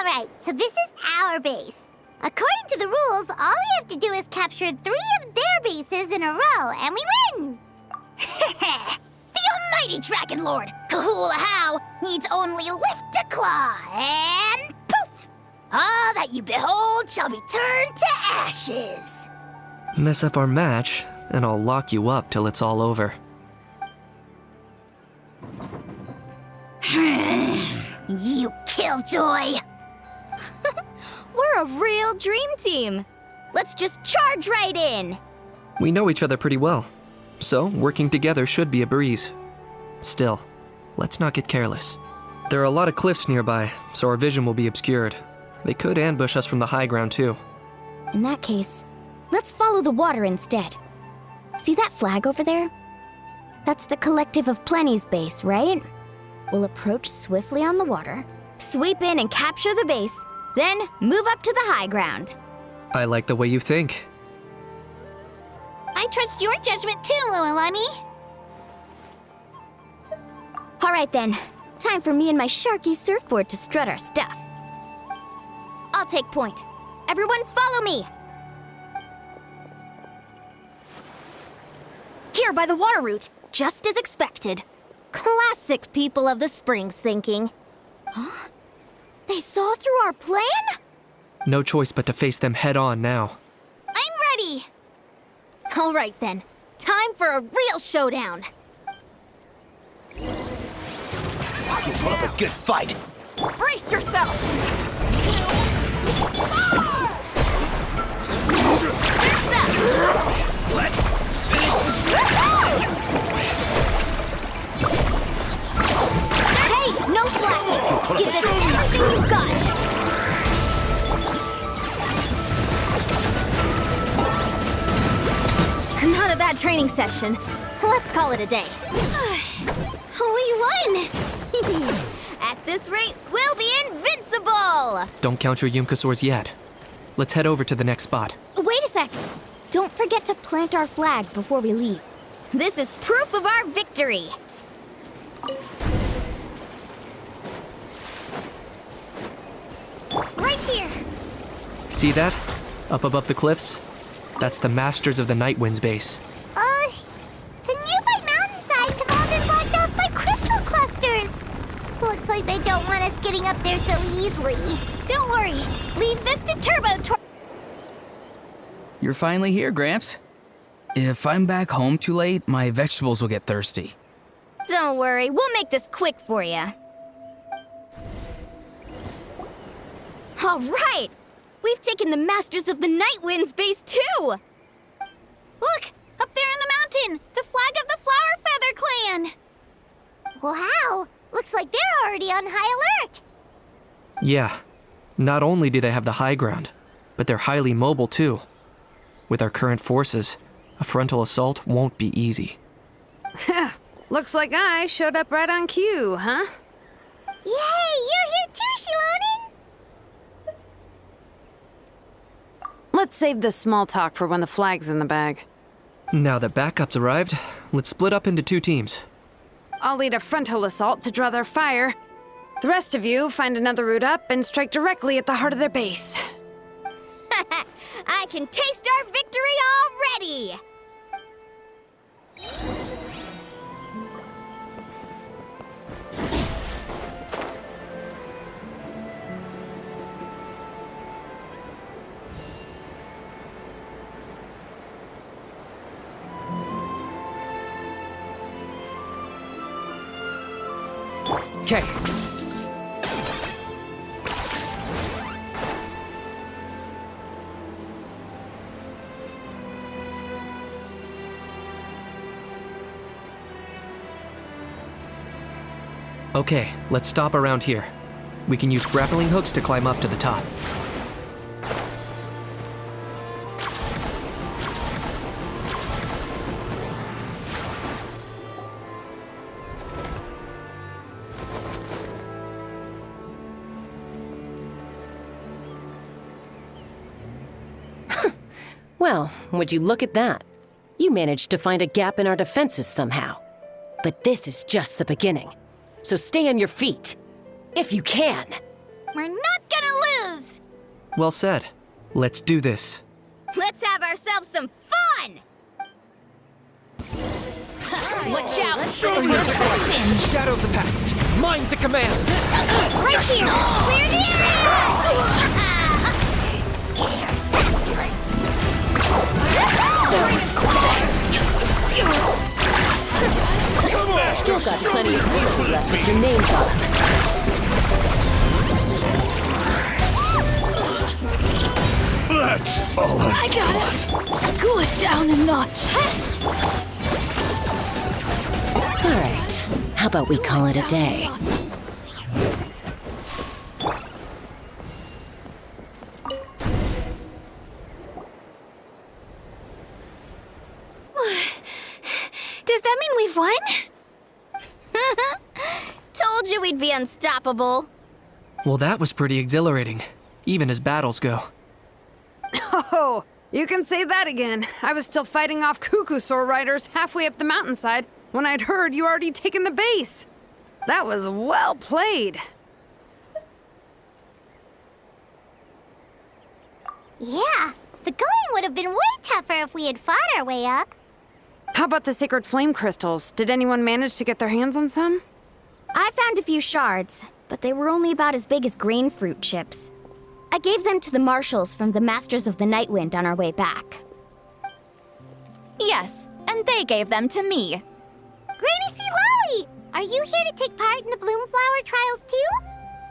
Alright, so this is our base. According to the rules, all we have to do is capture 3 of their bases in a row, and we win! The almighty Dragon Lord, Kahula needs only lift a claw, and poof! All that you behold shall be turned to ashes. Mess up our match, and I'll lock you up till it's all over. You killjoy! We're a real dream team. Let's just charge right in. We know each other pretty well, so working together should be a breeze. Still, let's not get careless. There are a lot of cliffs nearby, so our vision will be obscured. They could ambush us from the high ground too. In that case, let's follow the water instead. See that flag over there? That's the Collective of Plenty's base, right? We'll approach swiftly on the water, sweep in and capture the base, then move up to the high ground. I like the way you think. I trust your judgment too, Lualani. All right then, time for me and my Sharky surfboard to strut our stuff. I'll take point. Everyone follow me! Here by the water route, just as expected. Classic people of the Springs thinking. Huh? They saw through our plan? No choice but to face them head on now. I'm ready! All right then, time for a real showdown. Put up a good fight. Brace yourself! Let's finish this thing. Hey, no flapping! Give it everything you've got! Not a bad training session. Let's call it a day. We won! At this rate, we'll be invincible! Don't count your Yumkasaurs yet. Let's head over to the next spot. Wait a sec! Don't forget to plant our flag before we leave. This is proof of our victory! Right here! See that? Up above the cliffs? That's the Masters of the Night Wind's base. The nearby mountainsides have all been blocked off by crystal clusters. Looks like they don't want us getting up there so easily. Don't worry, leave this to Turbo. You're finally here, Gramps. If I'm back home too late, my vegetables will get thirsty. Don't worry, we'll make this quick for you. All right! We've taken the Masters of the Night Wind's base too! Look, up there in the mountain, the flag of the Flower Feather Clan. Wow, looks like they're already on high alert. Yeah, not only do they have the high ground, but they're highly mobile too. With our current forces, a frontal assault won't be easy. Looks like I showed up right on cue, huh? Yay, you're here too, Shilonen. Let's save this small talk for when the flag's in the bag. Now that backup's arrived, let's split up into 2 teams. I'll lead a frontal assault to draw their fire. The rest of you find another route up and strike directly at the heart of their base. I can taste our victory already! Okay. Okay, let's stop around here. We can use grappling hooks to climb up to the top. Well, would you look at that? You managed to find a gap in our defenses somehow. But this is just the beginning. So stay on your feet. If you can. We're not gonna Well said. Let's do this. Let's have ourselves some fun! Watch out! Shadow of the past. Mine to command. Right here! Clear the Still got plenty of wheels left with your names on them. That's all I got it! Cool it down a notch. All right. How about we call it a day? Does that mean we've won? Told you we'd be unstoppable. Well, that was pretty exhilarating, even as battles go. Oh, you can say that again. I was still fighting off Cuckoosaur riders halfway up the mountainside when I'd heard you already taken the base. That was well played. Yeah, the going would have been way tougher if we had fought our way up. How about the sacred flame crystals? Did anyone manage to get their hands on some? I found a few shards, but they were only about as big as grain fruit chips. I gave them to the marshals from the Masters of the Nightwind on our way back. Yes, and they gave them to me. Granny C. Lolly, are you here to take part in the Bloomflower trials too?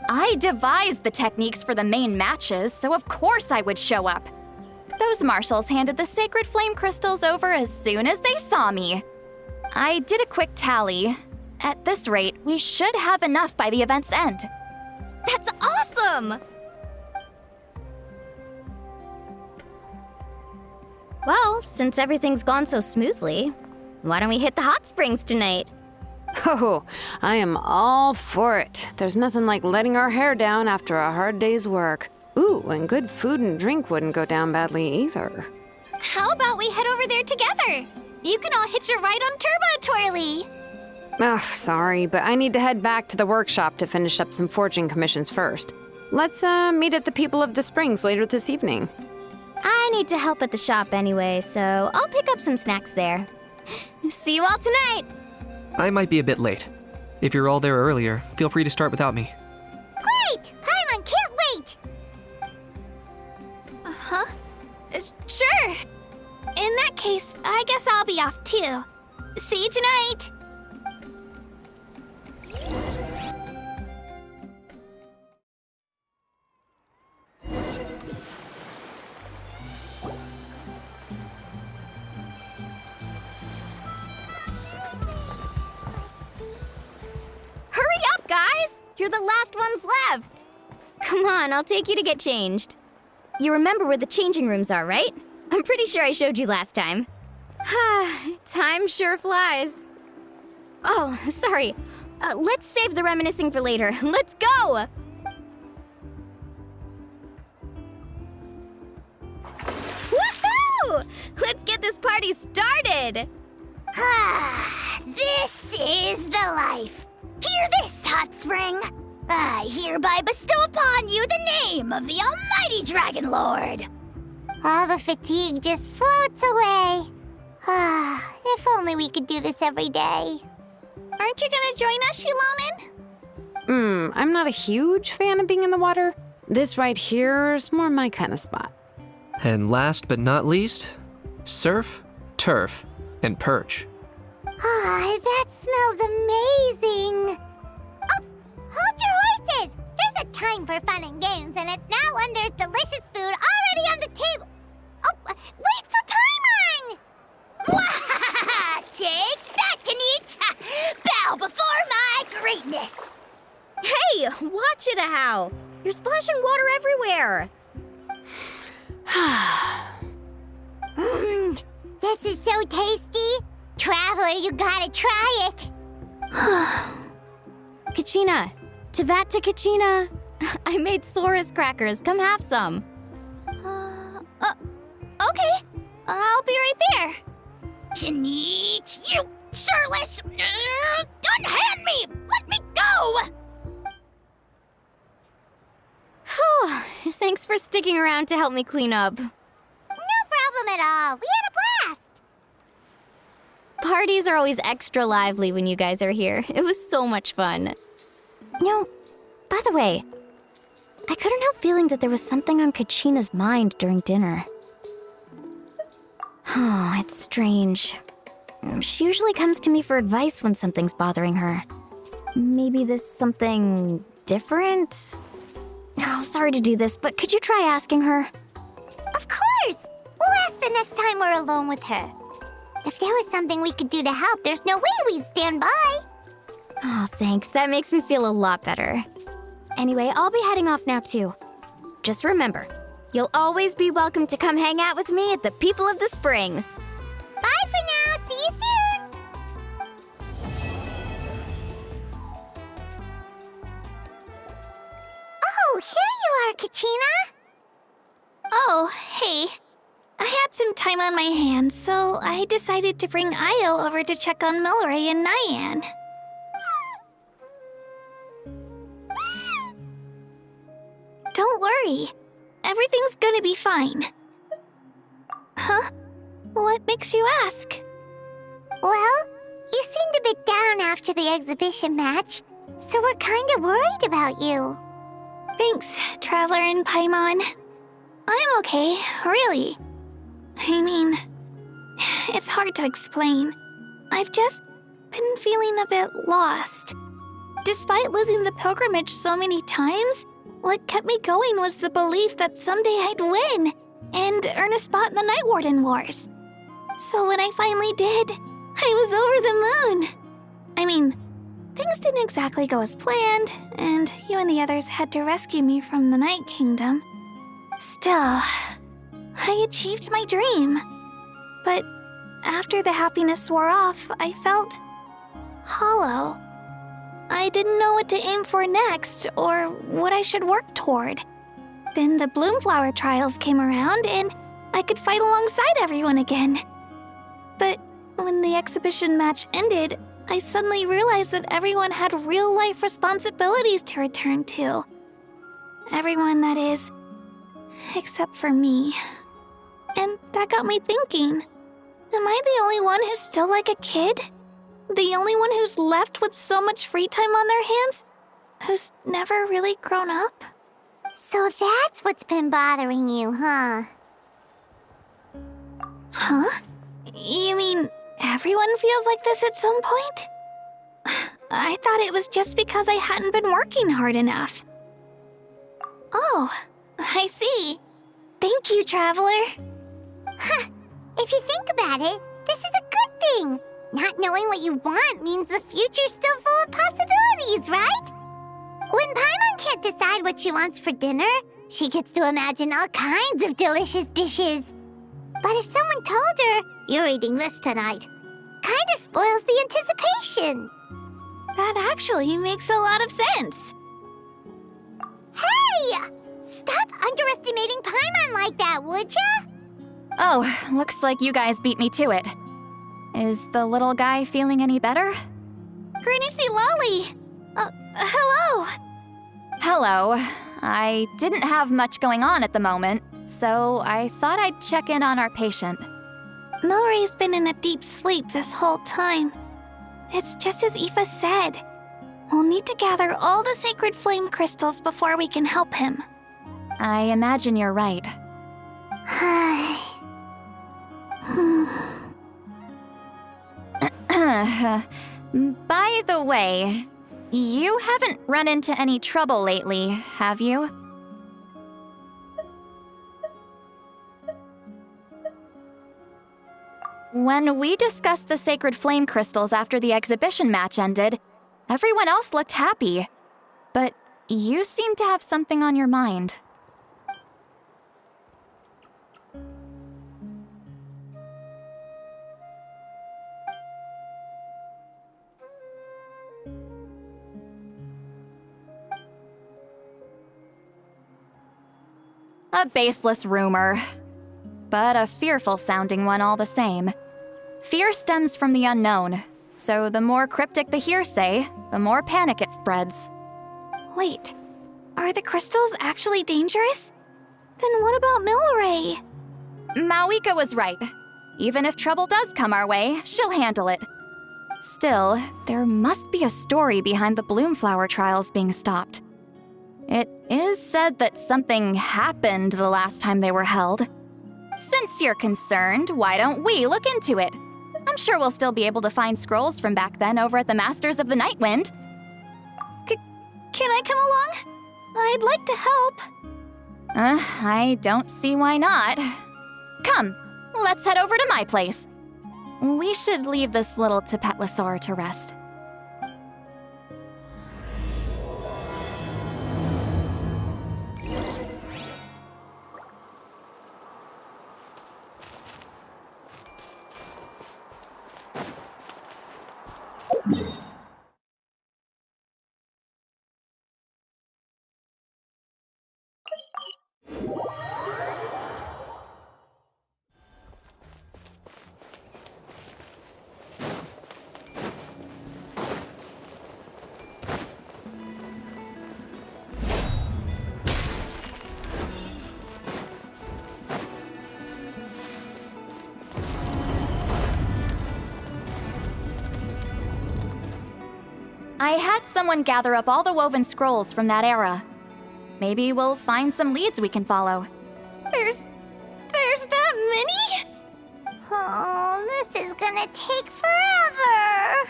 I devised the techniques for the main matches, so of course I would show up. Those marshals handed the sacred flame crystals over as soon as they saw me. I did a quick tally. At this rate, we should have enough by the event's end. That's awesome! Well, since everything's gone so smoothly, why don't we hit the hot springs tonight? Oh, I am all for it. There's nothing like letting our hair down after a hard day's work. Ooh, and good food and drink wouldn't go down badly either. How about we head over there together? You can all hitch a ride on Turbo Twirly. Ugh, sorry, but I need to head back to the workshop to finish up some forging commissions first. Let's meet at the People of the Springs later this evening. I need to help at the shop anyway, so I'll pick up some snacks there. See you all tonight! I might be a bit late. If you're all there earlier, feel free to start without me. Great! Paimon can't wait! Sure. In that case, I guess I'll be off too. See you tonight! Hurry up, guys! You're the last ones left! Come on, I'll take you to get changed. You remember where the changing rooms are, right? I'm pretty sure I showed you last time. Time sure flies. Oh, sorry. Let's save the reminiscing for later. Let's go! Woohoo! Let's get this party started! This is the life. Hear this, Hot Spring. I hereby bestow upon you the name of the Almighty Dragon Lord. All the fatigue just floats away. If only we could do this every day. Aren't you gonna join us, Shilonen? I'm not a huge fan of being in the water. This right here is more my kind of spot. And last but not least, surf, turf, and perch. That smells amazing. Oh, hold your horses! There's a time for fun and games, and it's now when there's delicious food already on the table. Oh, wait for Paimon! Take that, Kanich! Bow before my greatness! Hey, watch it, How! You're splashing water everywhere! This is so tasty. Traveler, you gotta try it. Kachina! Tavat to Kachina! I made Sora's crackers. Come have some. Okay. I'll be right there. Kanich, you shirtless! Unhand me! Let me go! Whew, Thanks for sticking around to help me clean up. No problem at all. We had a blast. Parties are always extra lively when you guys are here. It was so much fun. By the way, I couldn't help feeling that there was something on Kachina's mind during dinner. Oh, it's strange. She usually comes to me for advice when something's bothering her. Maybe this something different? Oh, sorry to do this, but could you try asking her? Of course. We'll ask the next time we're alone with her. If there was something we could do to help, there's no way we'd stand by. Oh, thanks. That makes me feel a lot better. Anyway, I'll be heading off now, too. Just remember, you'll always be welcome to come hang out with me at the People of the Springs. Bye for now. See you soon. Oh, here you are, Kachina. Oh, hey. I had some time on my hands, so I decided to bring Io over to check on Melray and Nyan. Don't worry. Everything's gonna be fine. Huh? What makes you ask? Well, you seemed a bit down after the exhibition match, so we're kind of worried about you. Thanks, Traveler and Paimon. I'm okay, really. I mean, it's hard to explain. I've just been feeling a bit lost. Despite losing the pilgrimage so many times, what kept me going was the belief that someday I'd win and earn a spot in the Night Warden Wars. So when I finally did, I was over the moon. I mean, things didn't exactly go as planned, and you and the others had to rescue me from the Night Kingdom. Still, I achieved my dream. But after the happiness wore off, I felt hollow. I didn't know what to aim for next or what I should work toward. Then the Bloomflower trials came around and I could fight alongside everyone again. But when the exhibition match ended, I suddenly realized that everyone had real-life responsibilities to return to. Everyone, that is, except for me. And that got me thinking, am I the only one who's still like a kid? The only one who's left with so much free time on their hands? Who's never really grown up? So that's what's been bothering you, huh? Huh? You mean everyone feels like this at some point? I thought it was just because I hadn't been working hard enough. Oh, I see. Thank you, Traveler. Huh. If you think about it, this is a good thing. Not knowing what you want means the future's still full of possibilities, right? When Paimon can't decide what she wants for dinner, she gets to imagine all kinds of delicious dishes. But if someone told her, "You're eating this tonight," kinda spoils the anticipation. That actually makes a lot of sense. Hey! Stop underestimating Paimon like that, would ya? Oh, looks like you guys beat me to it. Is the little guy feeling any better? Granny C. Lolly! Hello! Hello. I didn't have much going on at the moment, so I thought I'd check in on our patient. Melray's been in a deep sleep this whole time. It's just as Aoife said. We'll need to gather all the sacred flame crystals before we can help him. I imagine you're right. By the way, you haven't run into any trouble lately, have you? When we discussed the sacred flame crystals after the exhibition match ended, everyone else looked happy. But you seem to have something on your mind. A baseless rumor, but a fearful-sounding one all the same. Fear stems from the unknown, so the more cryptic the hearsay, the more panic it spreads. Wait, are the crystals actually dangerous? Then what about Milray? Mawika was right. Even if trouble does come our way, she'll handle it. Still, there must be a story behind the Bloomflower trials being stopped. It is said that something happened the last time they were held. Since you're concerned, why don't we look into it? I'm sure we'll still be able to find scrolls from back then over at the Masters of the Nightwind. Can I come along? I'd like to help. I don't see why not. Come, let's head over to my place. We should leave this little Tepetlosaur to rest. I had someone gather up all the woven scrolls from that era. Maybe we'll find some leads we can follow. There's that many? Oh, this is gonna take forever.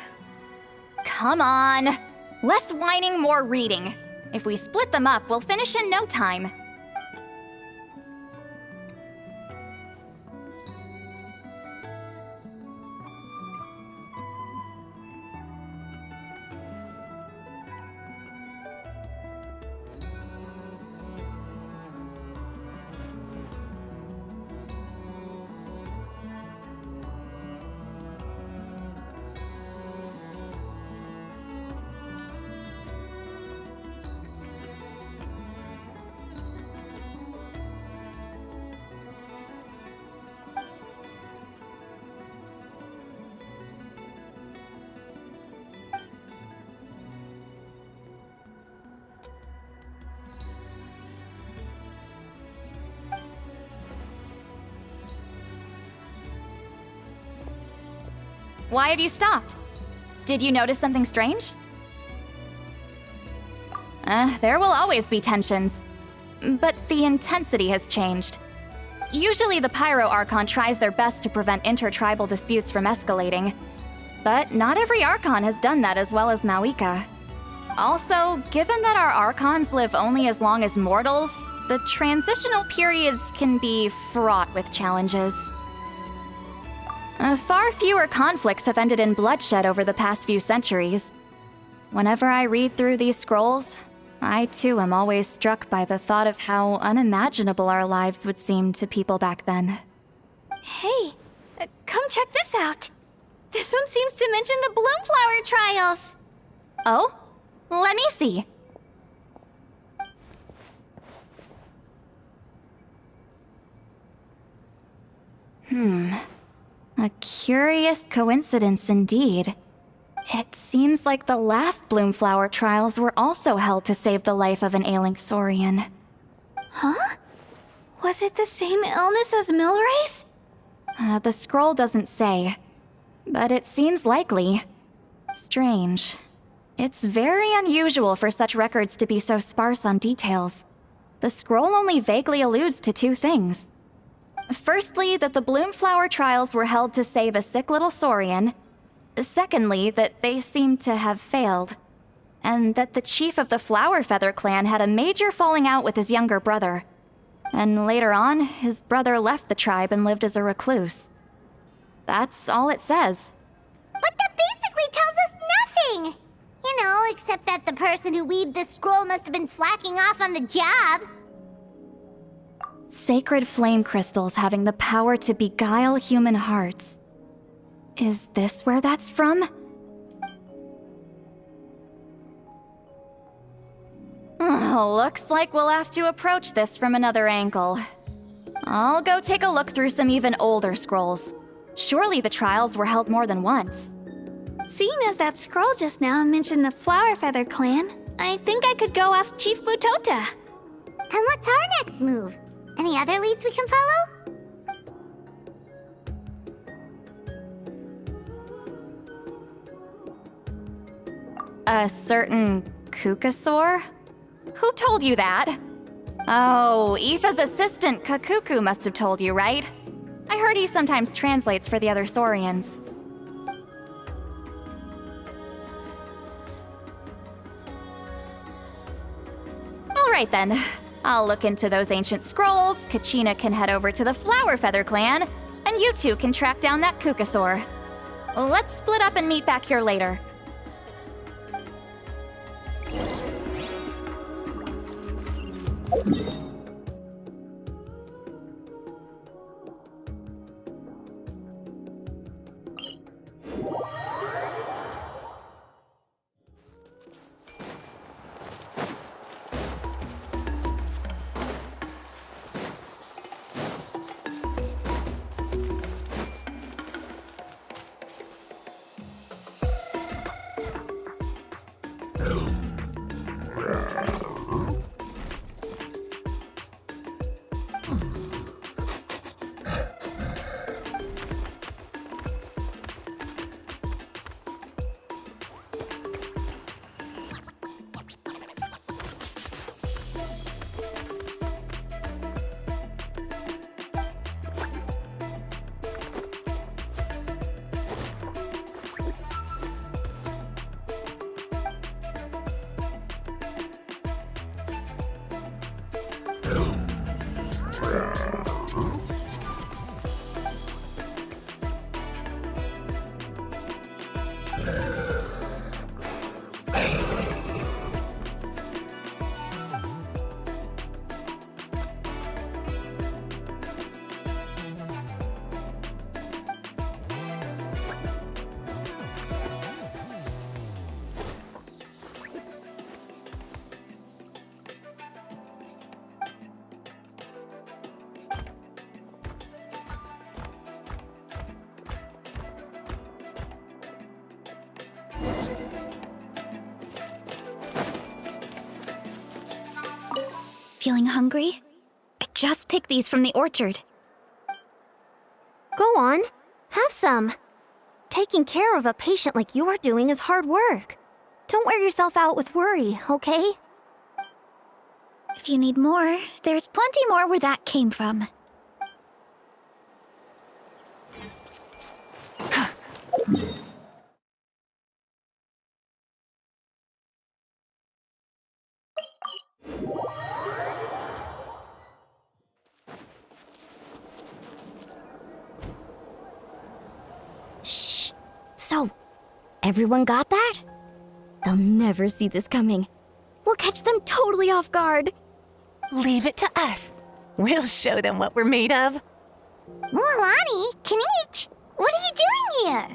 Come on. Less whining, more reading. If we split them up, we'll finish in no time. Why have you stopped? Did you notice something strange? There will always be tensions. But the intensity has changed. Usually the Pyro Archon tries their best to prevent intertribal disputes from escalating. But not every Archon has done that as well as Mawika. Also, given that our Archons live only as long as mortals, the transitional periods can be fraught with challenges. Far fewer conflicts have ended in bloodshed over the past few centuries. Whenever I read through these scrolls, I too am always struck by the thought of how unimaginable our lives would seem to people back then. Hey, come check this out. This one seems to mention the Bloomflower trials. Oh? Let me see. A curious coincidence indeed. It seems like the last Bloomflower trials were also held to save the life of an ailing Saurian. Huh? Was it the same illness as Milray's? The scroll doesn't say, but it seems likely. Strange. It's very unusual for such records to be so sparse on details. The scroll only vaguely alludes to two things. Firstly, that the Bloomflower trials were held to save a sick little Saurian. Secondly, that they seemed to have failed. And that the chief of the Flower Feather clan had a major falling out with his younger brother. And later on, his brother left the tribe and lived as a recluse. That's all it says. But that basically tells us nothing! You know, except that the person who weaved this scroll must have been slacking off on the job. Sacred flame crystals having the power to beguile human hearts. Is this where that's from? Looks like we'll have to approach this from another angle. I'll go take a look through some even older scrolls. Surely the trials were held more than once. Seeing as that scroll just now mentioned the Flower Feather clan, I think I could go ask Chief Mutota. And what's our next move? Any other leads we can follow? A certain Kukasaur? Who told you that? Oh, Aoife's assistant, Kakuku, must have told you, right? I heard he sometimes translates for the other Saurians. Alright then. I'll look into those ancient scrolls, Kachina can head over to the Flower Feather clan, and you two can track down that Kukasaur. Let's split up and meet back here later. Feeling hungry? I just picked these from the orchard. Go on, have some. Taking care of a patient like you're doing is hard work. Don't wear yourself out with worry, okay? If you need more, there's plenty more where that came from. Shh. So, everyone got that? They'll never see this coming. We'll catch them totally off guard. Leave it to us. We'll show them what we're made of. Mualani, Kanich, what are you doing here?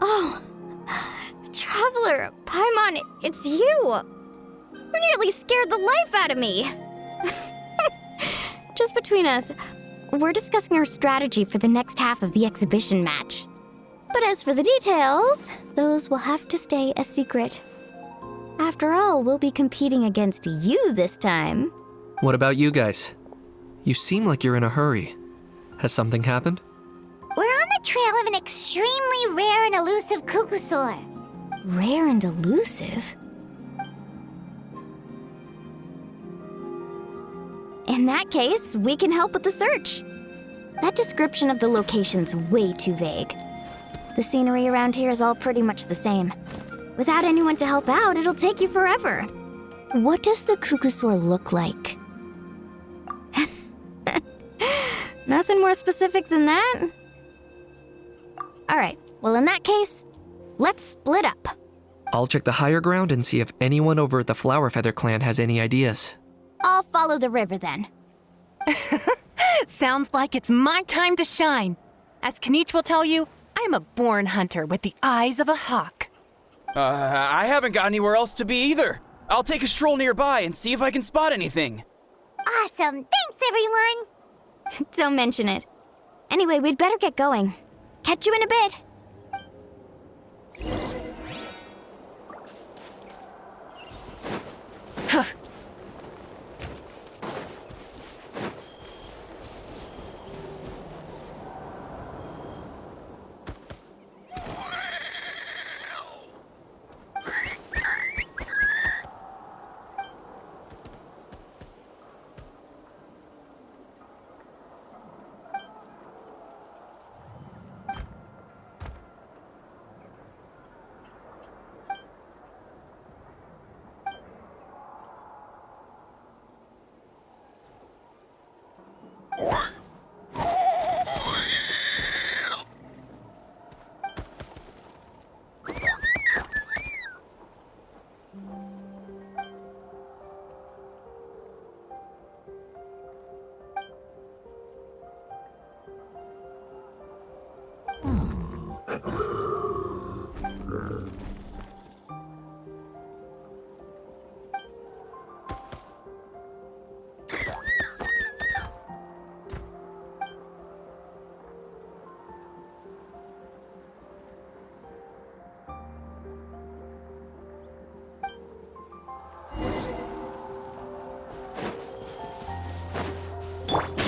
Oh, Traveler, Paimon, it's you! You nearly scared the life out of me! Just between us, we're discussing our strategy for the next half of the exhibition match. But as for the details, those will have to stay a secret. After all, we'll be competing against you this time. What about you guys? You seem like you're in a hurry. Has something happened? We're on the trail of an extremely rare and elusive Kukusaur. Rare and elusive? In that case, we can help with the search. That description of the location's way too vague. The scenery around here is all pretty much the same. Without anyone to help out, it'll take you forever. What does the Kukusaur look like? Nothing more specific than that? Alright, well in that case, let's split up. I'll check the higher ground and see if anyone over at the Flower Feather clan has any ideas. I'll follow the river then. Sounds like it's my time to shine. As Kanich will tell you, I'm a born hunter with the eyes of a hawk. I haven't got anywhere else to be either. I'll take a stroll nearby and see if I can spot anything. Awesome, thanks everyone! Don't mention it. Anyway, we'd better get going. Catch you in a bit.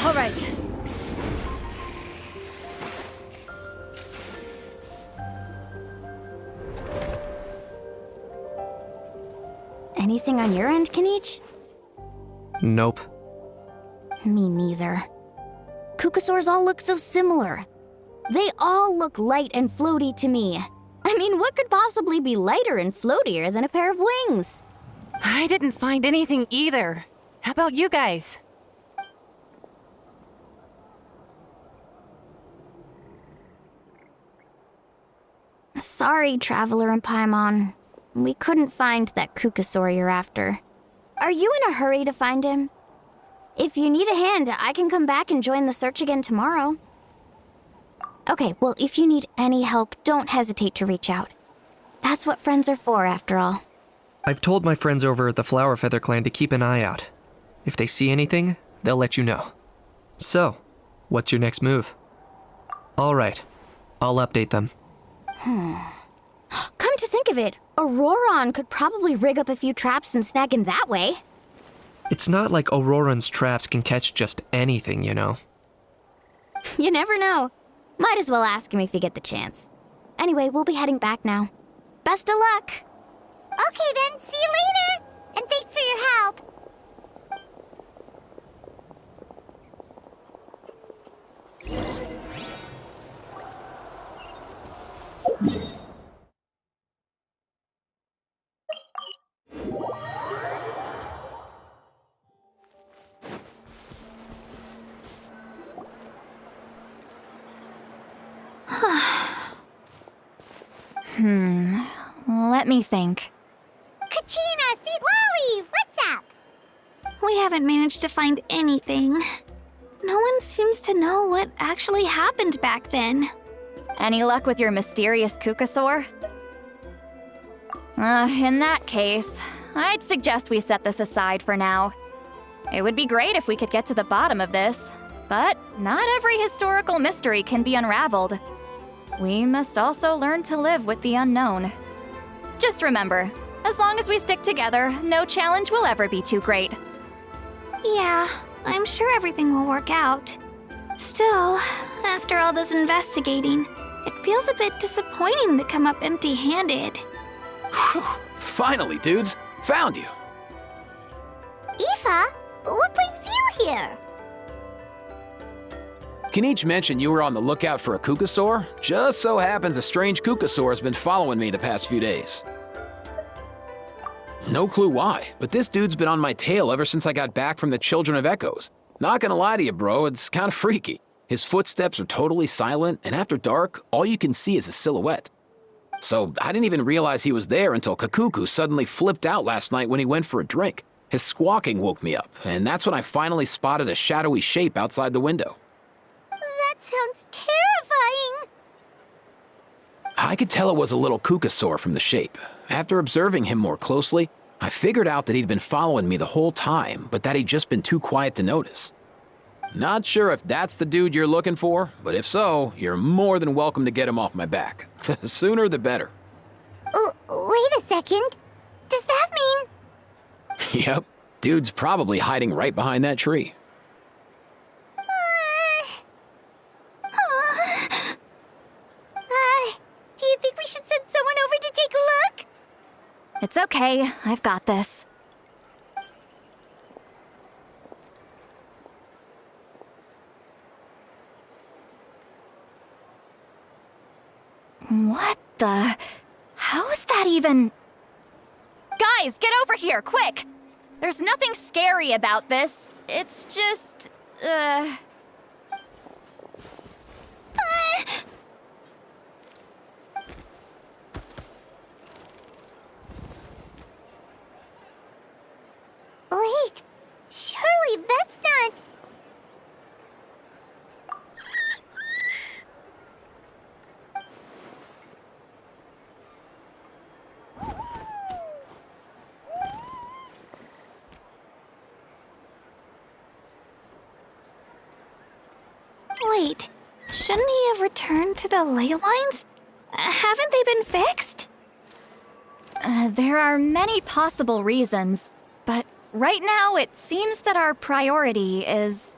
All right. Anything on your end, Kanich? Nope. Me neither. Kukasaurs all look so similar. They all look light and floaty to me. I mean, what could possibly be lighter and floatier than a pair of wings? I didn't find anything either. How about you guys? Sorry, Traveler and Paimon. We couldn't find that Kukasaur you're after. Are you in a hurry to find him? If you need a hand, I can come back and join the search again tomorrow. Okay, well, if you need any help, don't hesitate to reach out. That's what friends are for, after all. I've told my friends over at the Flower Feather Clan to keep an eye out. If they see anything, they'll let you know. So, what's your next move? All right, I'll update them. Come to think of it, Auroron could probably rig up a few traps and snag him that way. It's not like Auroran's traps can catch just anything, you know. You never know. Might as well ask him if you get the chance. Anyway, we'll be heading back now. Best of luck! Okay then, see you later! And thanks for your help! Let me think. Kachina, Seat Lolly, what's up? We haven't managed to find anything. No one seems to know what actually happened back then. Any luck with your mysterious Kukasaur? In that case, I'd suggest we set this aside for now. It would be great if we could get to the bottom of this, but not every historical mystery can be unraveled. We must also learn to live with the unknown. Just remember, as long as we stick together, no challenge will ever be too great. Yeah, I'm sure everything will work out. Still, after all this investigating, it feels a bit disappointing to come up empty-handed. Whew, finally, dudes. Found you. Aoife, what brings you here? Kanich mentioned you were on the lookout for a Kukasaur. Just so happens a strange Kukasaur has been following me the past few days. No clue why, but this dude's been on my tail ever since I got back from the Children of Echoes. Not gonna lie to you, bro, it's kinda freaky. His footsteps are totally silent, and after dark, all you can see is a silhouette. So I didn't even realize he was there until Kakuku suddenly flipped out last night when he went for a drink. His squawking woke me up, and that's when I finally spotted a shadowy shape outside the window. That sounds terrifying. I could tell it was a little Kukasaur from the shape. After observing him more closely, I figured out that he'd been following me the whole time, but that he'd just been too quiet to notice. Not sure if that's the dude you're looking for, but if so, you're more than welcome to get him off my back. The sooner the better. Wait a second. Does that mean... Yep. Dude's probably hiding right behind that tree. Do you think we should send someone over to take a look? It's okay, I've got this. What the? How is that even? Guys, get over here, quick! There's nothing scary about this. It's just, Wait, surely that's not... Wait, shouldn't he have returned to the ley lines? Haven't they been fixed? There are many possible reasons, but right now it seems that our priority is...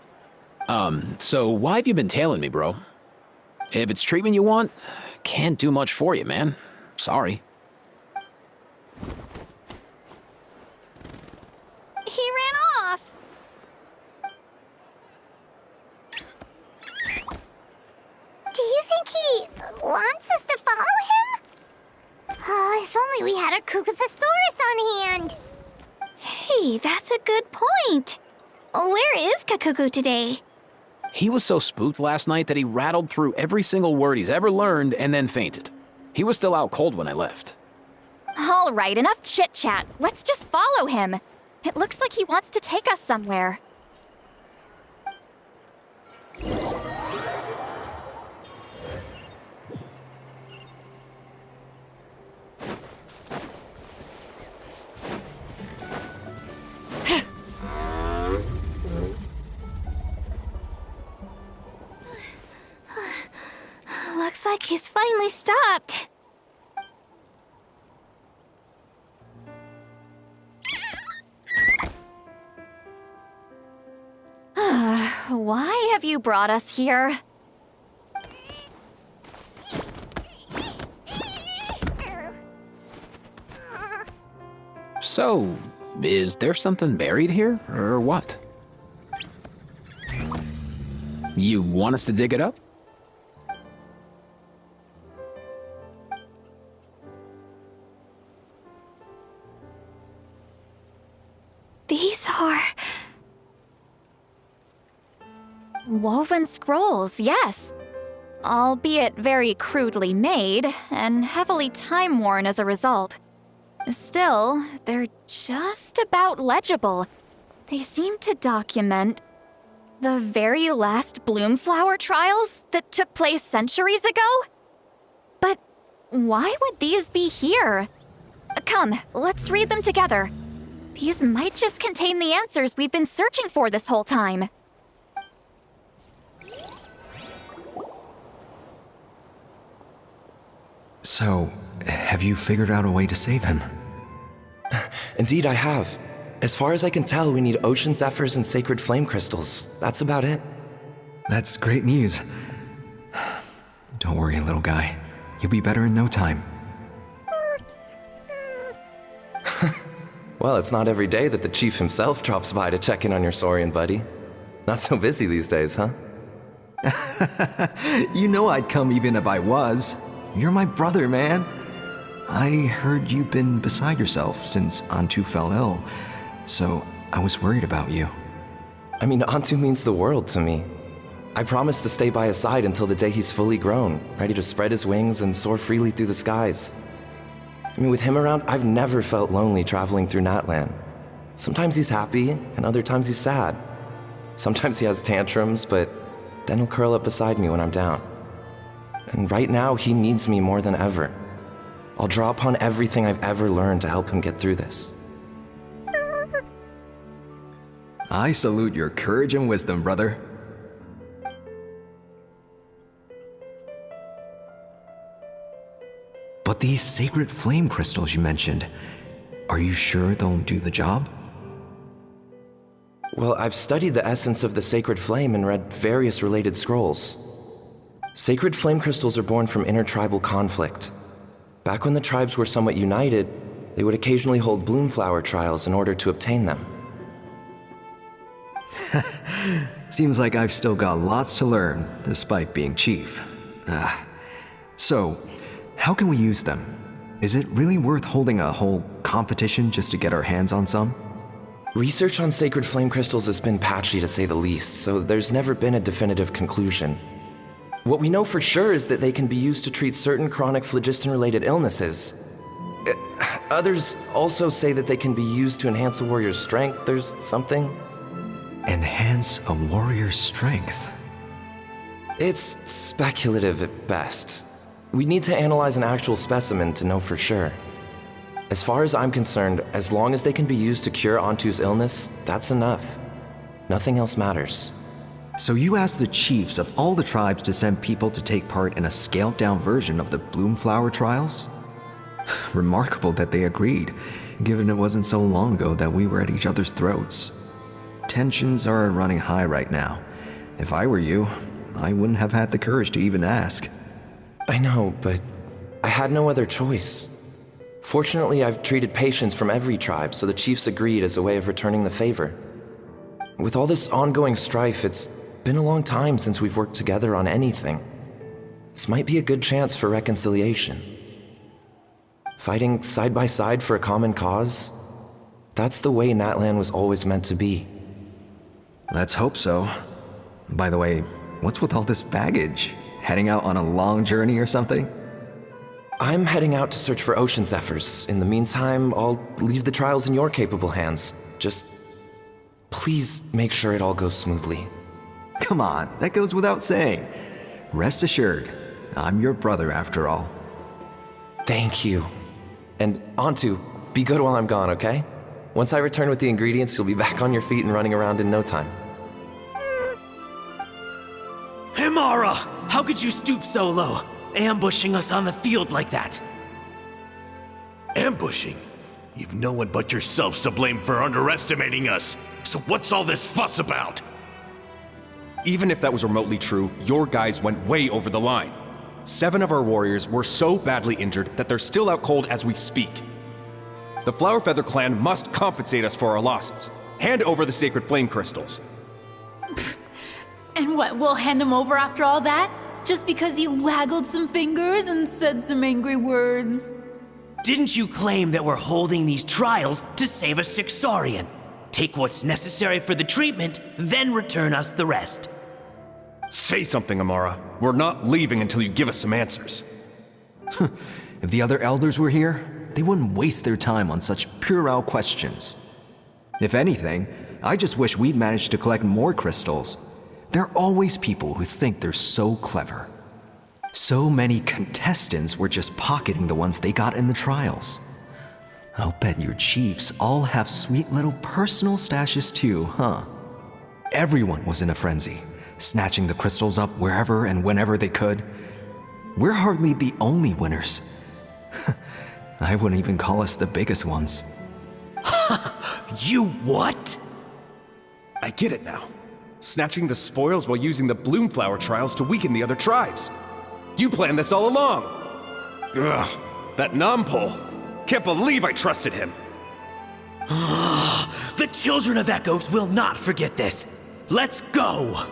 So why have you been tailing me, bro? If it's treatment you want, can't do much for you, man. Sorry. He ran off. Do you think he wants us to follow him? Oh, if only we had a Kukuthsaurus on hand. Hey, that's a good point. Where is Kakuku today? He was so spooked last night that he rattled through every single word he's ever learned and then fainted. He was still out cold when I left. All right, enough chit-chat. Let's just follow him. It looks like he wants to take us somewhere. Looks like he's finally stopped. Why have you brought us here? So, is there something buried here, or what? You want us to dig it up? These are... woven scrolls, yes. Albeit very crudely made, and heavily time-worn as a result. Still, they're just about legible. They seem to document the very last Bloomflower trials that took place centuries ago? But why would these be here? Come, let's read them together. These might just contain the answers we've been searching for this whole time. So, have you figured out a way to save him? Indeed, I have. As far as I can tell, we need ocean zephyrs and sacred flame crystals. That's about it. That's great news. Don't worry, little guy. You'll be better in no time. Well, it's not every day that the chief himself drops by to check in on your Saurian buddy. Not so busy these days, huh? You know I'd come even if I was. You're my brother, man. I heard you've been beside yourself since Antu fell ill, so I was worried about you. I mean, Antu means the world to me. I promised to stay by his side until the day he's fully grown, ready to spread his wings and soar freely through the skies. I mean, with him around, I've never felt lonely traveling through Natlan. Sometimes he's happy, and other times he's sad. Sometimes he has tantrums, but then he'll curl up beside me when I'm down. And right now, he needs me more than ever. I'll draw upon everything I've ever learned to help him get through this. I salute your courage and wisdom, brother. But these sacred flame crystals you mentioned, are you sure they'll do the job? Well, I've studied the essence of the sacred flame and read various related scrolls. Sacred flame crystals are born from intertribal conflict. Back when the tribes were somewhat united, they would occasionally hold bloomflower trials in order to obtain them. Seems like I've still got lots to learn, despite being chief. So, how can we use them? Is it really worth holding a whole competition just to get our hands on some? Research on sacred flame crystals has been patchy to say the least, so there's never been a definitive conclusion. What we know for sure is that they can be used to treat certain chronic phlogiston-related illnesses. Others also say that they can be used to enhance a warrior's strength or something. Enhance a warrior's strength? It's speculative at best. We need to analyze an actual specimen to know for sure. As far as I'm concerned, as long as they can be used to cure Antu's illness, that's enough. Nothing else matters. So you asked the chiefs of all the tribes to send people to take part in a scaled-down version of the Bloomflower trials? Remarkable that they agreed, given it wasn't so long ago that we were at each other's throats. Tensions are running high right now. If I were you, I wouldn't have had the courage to even ask. I know, but I had no other choice. Fortunately, I've treated patients from every tribe, so the chiefs agreed as a way of returning the favor. With all this ongoing strife, it's been a long time since we've worked together on anything. This might be a good chance for reconciliation. Fighting side by side for a common cause? That's the way Natlan was always meant to be. Let's hope so. By the way, what's with all this baggage? Heading out on a long journey or something? I'm heading out to search for ocean zephyrs. In the meantime, I'll leave the trials in your capable hands. Just please make sure it all goes smoothly. Come on, that goes without saying. Rest assured, I'm your brother after all. Thank you. And Antu, be good while I'm gone, okay? Once I return with the ingredients, you'll be back on your feet and running around in no time. Himara! How could you stoop so low, ambushing us on the field like that? Ambushing? You've no one but yourself to blame for underestimating us. So what's all this fuss about? Even if that was remotely true, your guys went way over the line. 7 of our warriors were so badly injured that they're still out cold as we speak. The Flower Feather clan must compensate us for our losses. Hand over the sacred flame crystals. And what, we'll hand them over after all that? Just because you waggled some fingers and said some angry words? Didn't you claim that we're holding these trials to save a Sixarian? Take what's necessary for the treatment, then return us the rest. Say something, Amara. We're not leaving until you give us some answers. If the other elders were here, they wouldn't waste their time on such puerile questions. If anything, I just wish we'd managed to collect more crystals. There are always people who think they're so clever. So many contestants were just pocketing the ones they got in the trials. I'll bet your chiefs all have sweet little personal stashes too, huh? Everyone was in a frenzy, snatching the crystals up wherever and whenever they could. We're hardly the only winners. I wouldn't even call us the biggest ones. You what? I get it now. Snatching the spoils while using the Bloomflower trials to weaken the other tribes. You planned this all along. Ugh, that Nompole. Can't believe I trusted him. The children of Echoes will not forget this. Let's go!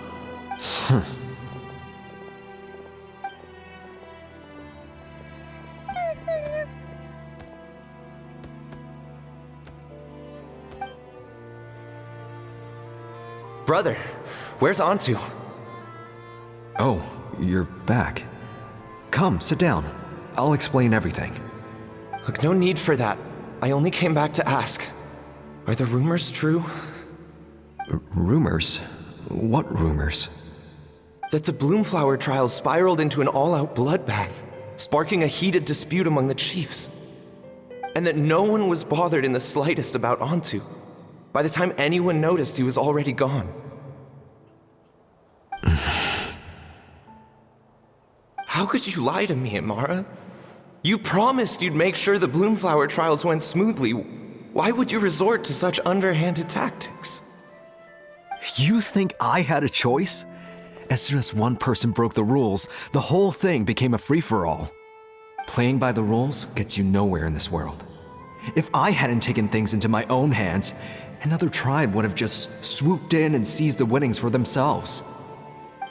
Brother, where's Antu? Oh, you're back. Come, sit down. I'll explain everything. Look, no need for that. I only came back to ask. Are the rumors true? Rumors? What rumors? That the Bloomflower trials spiraled into an all-out bloodbath, sparking a heated dispute among the chiefs. And that no one was bothered in the slightest about Antu. By the time anyone noticed, he was already gone. How could you lie to me, Amara? You promised you'd make sure the Bloomflower trials went smoothly. Why would you resort to such underhanded tactics? You think I had a choice? As soon as one person broke the rules, the whole thing became a free-for-all. Playing by the rules gets you nowhere in this world. If I hadn't taken things into my own hands, another tribe would have just swooped in and seized the winnings for themselves.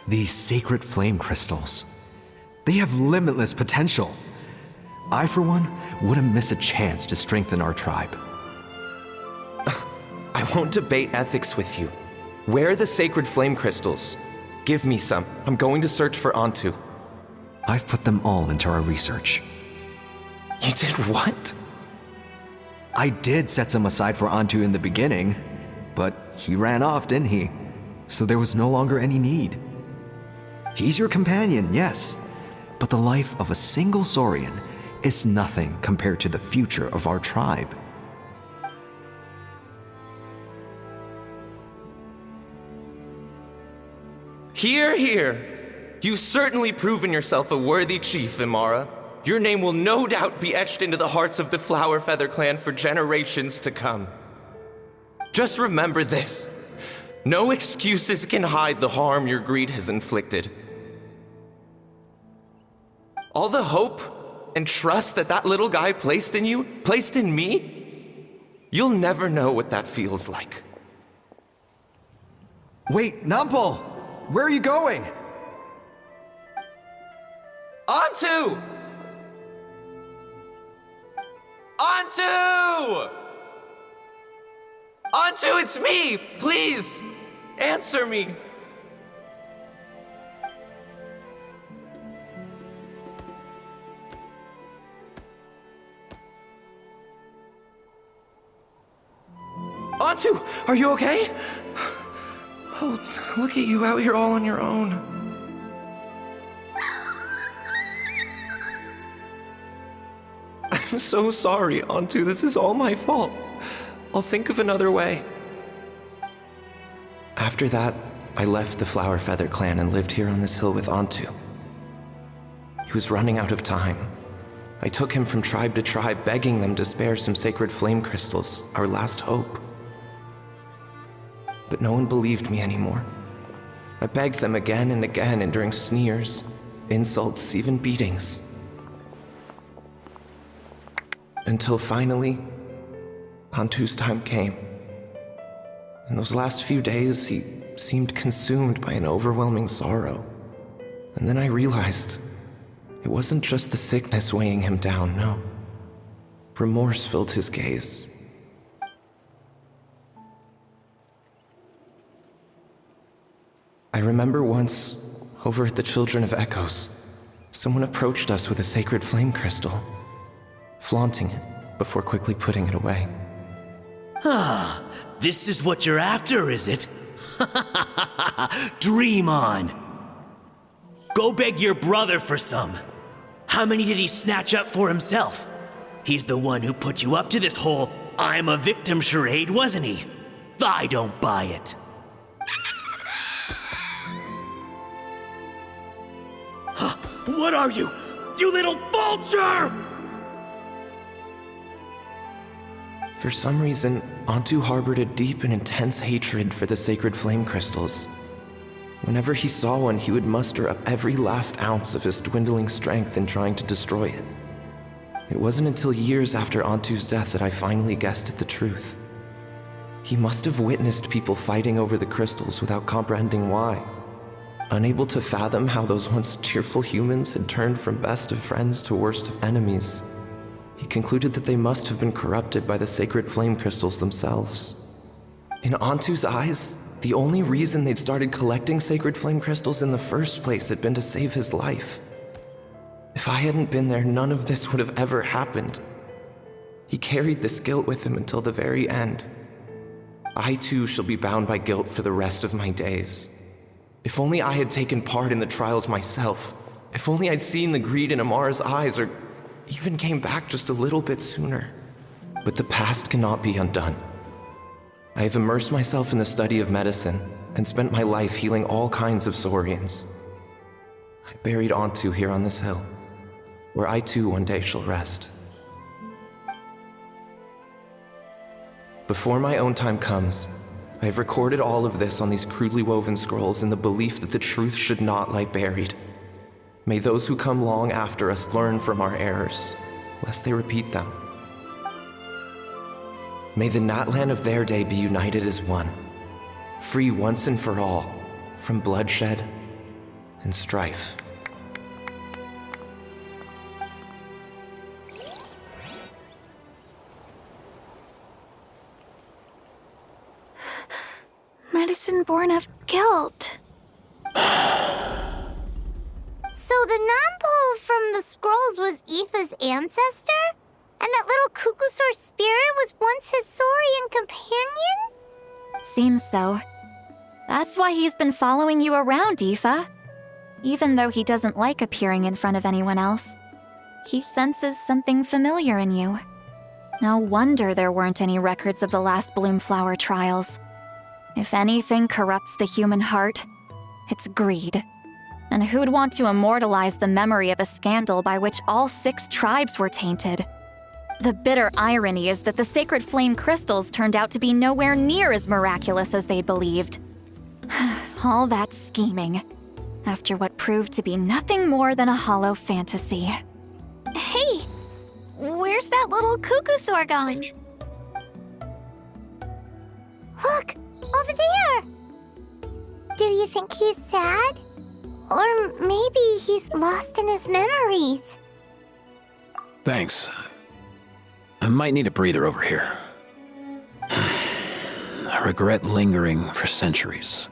These sacred flame crystals, they have limitless potential. I, for one, wouldn't miss a chance to strengthen our tribe. I won't debate ethics with you. Where are the sacred flame crystals? Give me some. I'm going to search for Antu. I've put them all into our research. You did what? I did set some aside for Antu in the beginning, but he ran off, didn't he? So there was no longer any need. He's your companion, yes, but the life of a single Saurian is nothing compared to the future of our tribe. Hear, hear. You've certainly proven yourself a worthy chief, Imara. Your name will no doubt be etched into the hearts of the Flower Feather clan for generations to come. Just remember this. No excuses can hide the harm your greed has inflicted. All the hope and trust that little guy placed in you, placed in me, you'll never know what that feels like. Wait, Nampal! Where are you going? Antu! Antu! Antu, it's me! Please, answer me. Antu, are you okay? Oh, look at you out here all on your own. I'm so sorry, Antu. This is all my fault. I'll think of another way. After that, I left the Flower Feather clan and lived here on this hill with Antu. He was running out of time. I took him from tribe to tribe, begging them to spare some sacred flame crystals, our last hope. But no one believed me anymore. I begged them again and again, enduring sneers, insults, even beatings. Until finally, Antu's time came. In those last few days, he seemed consumed by an overwhelming sorrow. And then I realized it wasn't just the sickness weighing him down, no. Remorse filled his gaze. I remember once, over at the Children of Echoes, someone approached us with a sacred flame crystal, flaunting it before quickly putting it away. Ah, this is what you're after, is it? Dream on. Go beg your brother for some. How many did he snatch up for himself? He's the one who put you up to this whole I'm a victim charade, wasn't he? I don't buy it. What are you? You little vulture! For some reason, Antu harbored a deep and intense hatred for the sacred flame crystals. Whenever he saw one, he would muster up every last ounce of his dwindling strength in trying to destroy it. It wasn't until years after Antu's death that I finally guessed at the truth. He must have witnessed people fighting over the crystals without comprehending why. Unable to fathom how those once cheerful humans had turned from best of friends to worst of enemies, he concluded that they must have been corrupted by the sacred flame crystals themselves. In Antu's eyes, the only reason they'd started collecting sacred flame crystals in the first place had been to save his life. If I hadn't been there, none of this would have ever happened. He carried this guilt with him until the very end. I too shall be bound by guilt for the rest of my days. If only I had taken part in the trials myself. If only I'd seen the greed in Amara's eyes, or even came back just a little bit sooner. But the past cannot be undone. I have immersed myself in the study of medicine and spent my life healing all kinds of Saurians. I buried Antu here on this hill, where I too one day shall rest. Before my own time comes, I have recorded all of this on these crudely woven scrolls in the belief that the truth should not lie buried. May those who come long after us learn from our errors, lest they repeat them. May the Natlan of their day be united as one, free once and for all from bloodshed and strife. Medicine born of guilt. So the non-pole from the scrolls was Aoife's ancestor? And that little Cuckoosaur spirit was once his Saurian companion? Seems so. That's why he's been following you around, Aoife. Even though he doesn't like appearing in front of anyone else, he senses something familiar in you. No wonder there weren't any records of the last Bloomflower trials. If anything corrupts the human heart, it's greed. And who'd want to immortalize the memory of a scandal by which all 6 tribes were tainted? The bitter irony is that the sacred flame crystals turned out to be nowhere near as miraculous as they believed. All that scheming, after what proved to be nothing more than a hollow fantasy. Hey, where's that little Cuckoosaur going? Look, over there! Do you think he's sad? Or maybe he's lost in his memories? Thanks. I might need a breather over here. I regret lingering for centuries,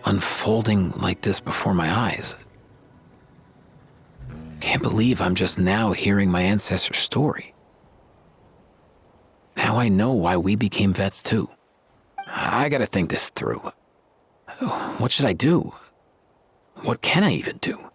unfolding like this before my eyes. Can't believe I'm just now hearing my ancestor's story. Now I know why we became vets too. I gotta think this through. What should I do? What can I even do?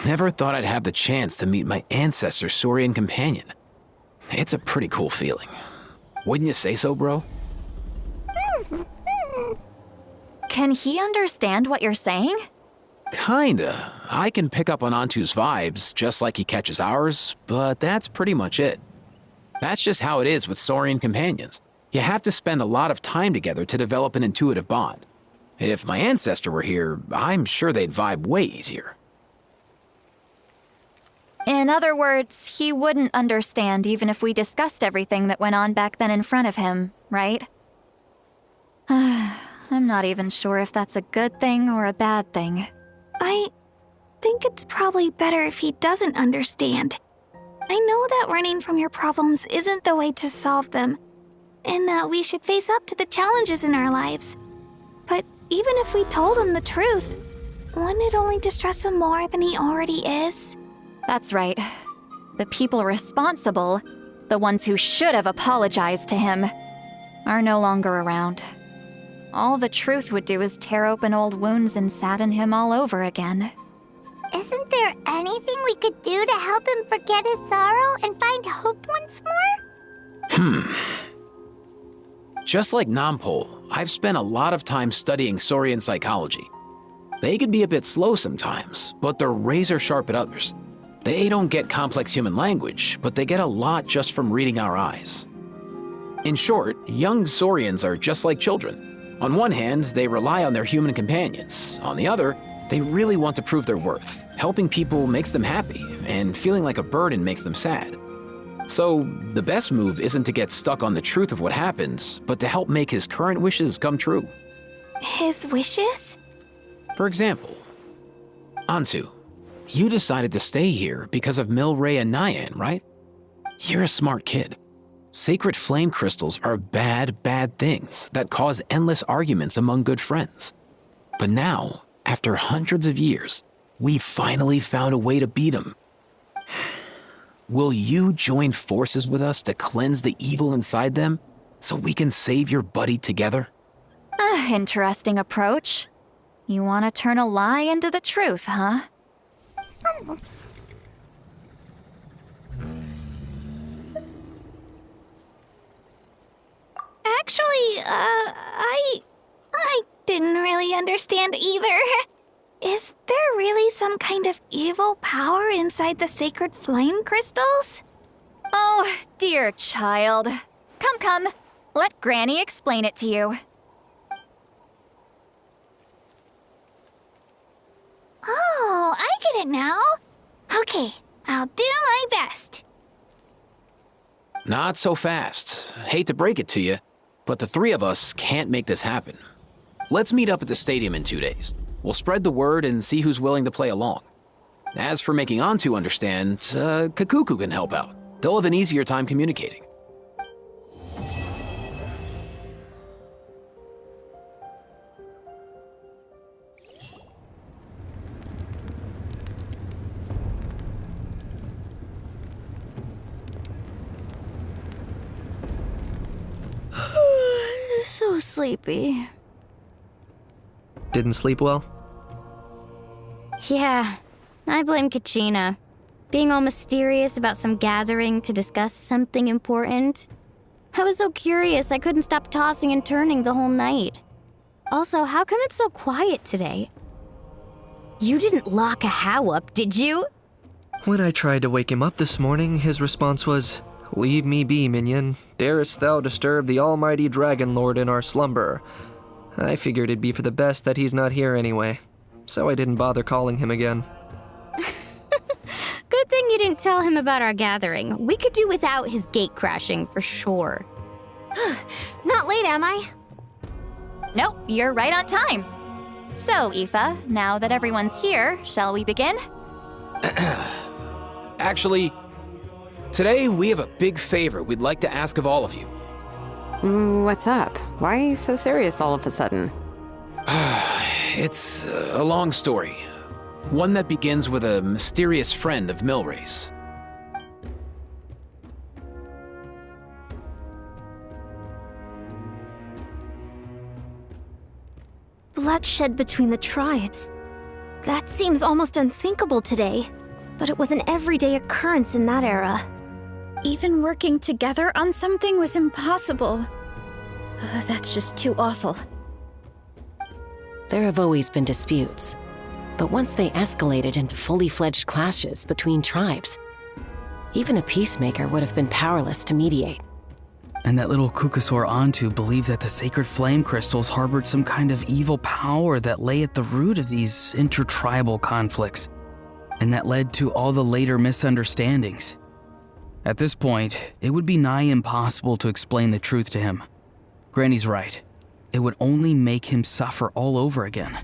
Never thought I'd have the chance to meet my ancestor Saurian companion. It's a pretty cool feeling. Wouldn't you say so, bro? Can he understand what you're saying? Kinda. I can pick up on Antu's vibes, just like he catches ours, but that's pretty much it. That's just how it is with Saurian companions. You have to spend a lot of time together to develop an intuitive bond. If my ancestor were here, I'm sure they'd vibe way easier. In other words, he wouldn't understand even if we discussed everything that went on back then in front of him, right? I'm not even sure if that's a good thing or a bad thing. I think it's probably better if he doesn't understand. I know that running from your problems isn't the way to solve them, and that we should face up to the challenges in our lives. But even if we told him the truth, wouldn't it only distress him more than he already is? That's right. The people responsible, the ones who should have apologized to him, are no longer around. All the truth would do is tear open old wounds and sadden him all over again. Isn't there anything we could do to help him forget his sorrow and find hope once more? Just like Nampol, I've spent a lot of time studying Saurian psychology. They can be a bit slow sometimes, but they're razor sharp at others. They don't get complex human language, but they get a lot just from reading our eyes. In short, young Saurians are just like children. On one hand, they rely on their human companions. On the other, they really want to prove their worth. Helping people makes them happy, and feeling like a burden makes them sad. So, the best move isn't to get stuck on the truth of what happens, but to help make his current wishes come true. His wishes? For example, Antu, you decided to stay here because of Milray and Nyan, right? You're a smart kid. Sacred flame crystals are bad, bad things that cause endless arguments among good friends. But now, after hundreds of years, we finally found a way to beat them. Will you join forces with us to cleanse the evil inside them so we can save your buddy together? Interesting approach. You want to turn a lie into the truth, huh? Actually, I didn't really understand either. Is there really some kind of evil power inside the sacred flame crystals? Oh, dear child. Come. Let Granny explain it to you. Oh, I get it now. Okay, I'll do my best. Not so fast. Hate to break it to you, but the three of us can't make this happen. Let's meet up at the stadium in 2 days. We'll spread the word and see who's willing to play along. As for making Antu understand, Kakuku can help out. They'll have an easier time communicating. So sleepy. Didn't sleep well? Yeah, I blame Kachina. Being all mysterious about some gathering to discuss something important. I was so curious I couldn't stop tossing and turning the whole night. Also, how come it's so quiet today? You didn't lock a How up, did you? When I tried to wake him up this morning, his response was, "Leave me be, minion. Darest thou disturb the almighty Dragon Lord in our slumber?" I figured it'd be for the best that he's not here anyway, so I didn't bother calling him again. Good thing you didn't tell him about our gathering. We could do without his gate crashing for sure. Not late, am I? Nope, you're right on time. So, Aoife, now that everyone's here, shall we begin? Actually, today we have a big favor we'd like to ask of all of you. What's up? Why so serious all of a sudden? It's a long story. One that begins with a mysterious friend of Milray's. Bloodshed between the tribes. That seems almost unthinkable today. but it was an everyday occurrence in that era. Even working together on something was impossible. That's just too awful. There have always been disputes, but once they escalated into fully fledged clashes between tribes, even a peacemaker would have been powerless to mediate. And that little Kukusaur Antu believed that the sacred flame crystals harbored some kind of evil power that lay at the root of these intertribal conflicts, and that led to all the later misunderstandings. At this point, it would be nigh impossible to explain the truth to him. Granny's right. It would only make him suffer all over again.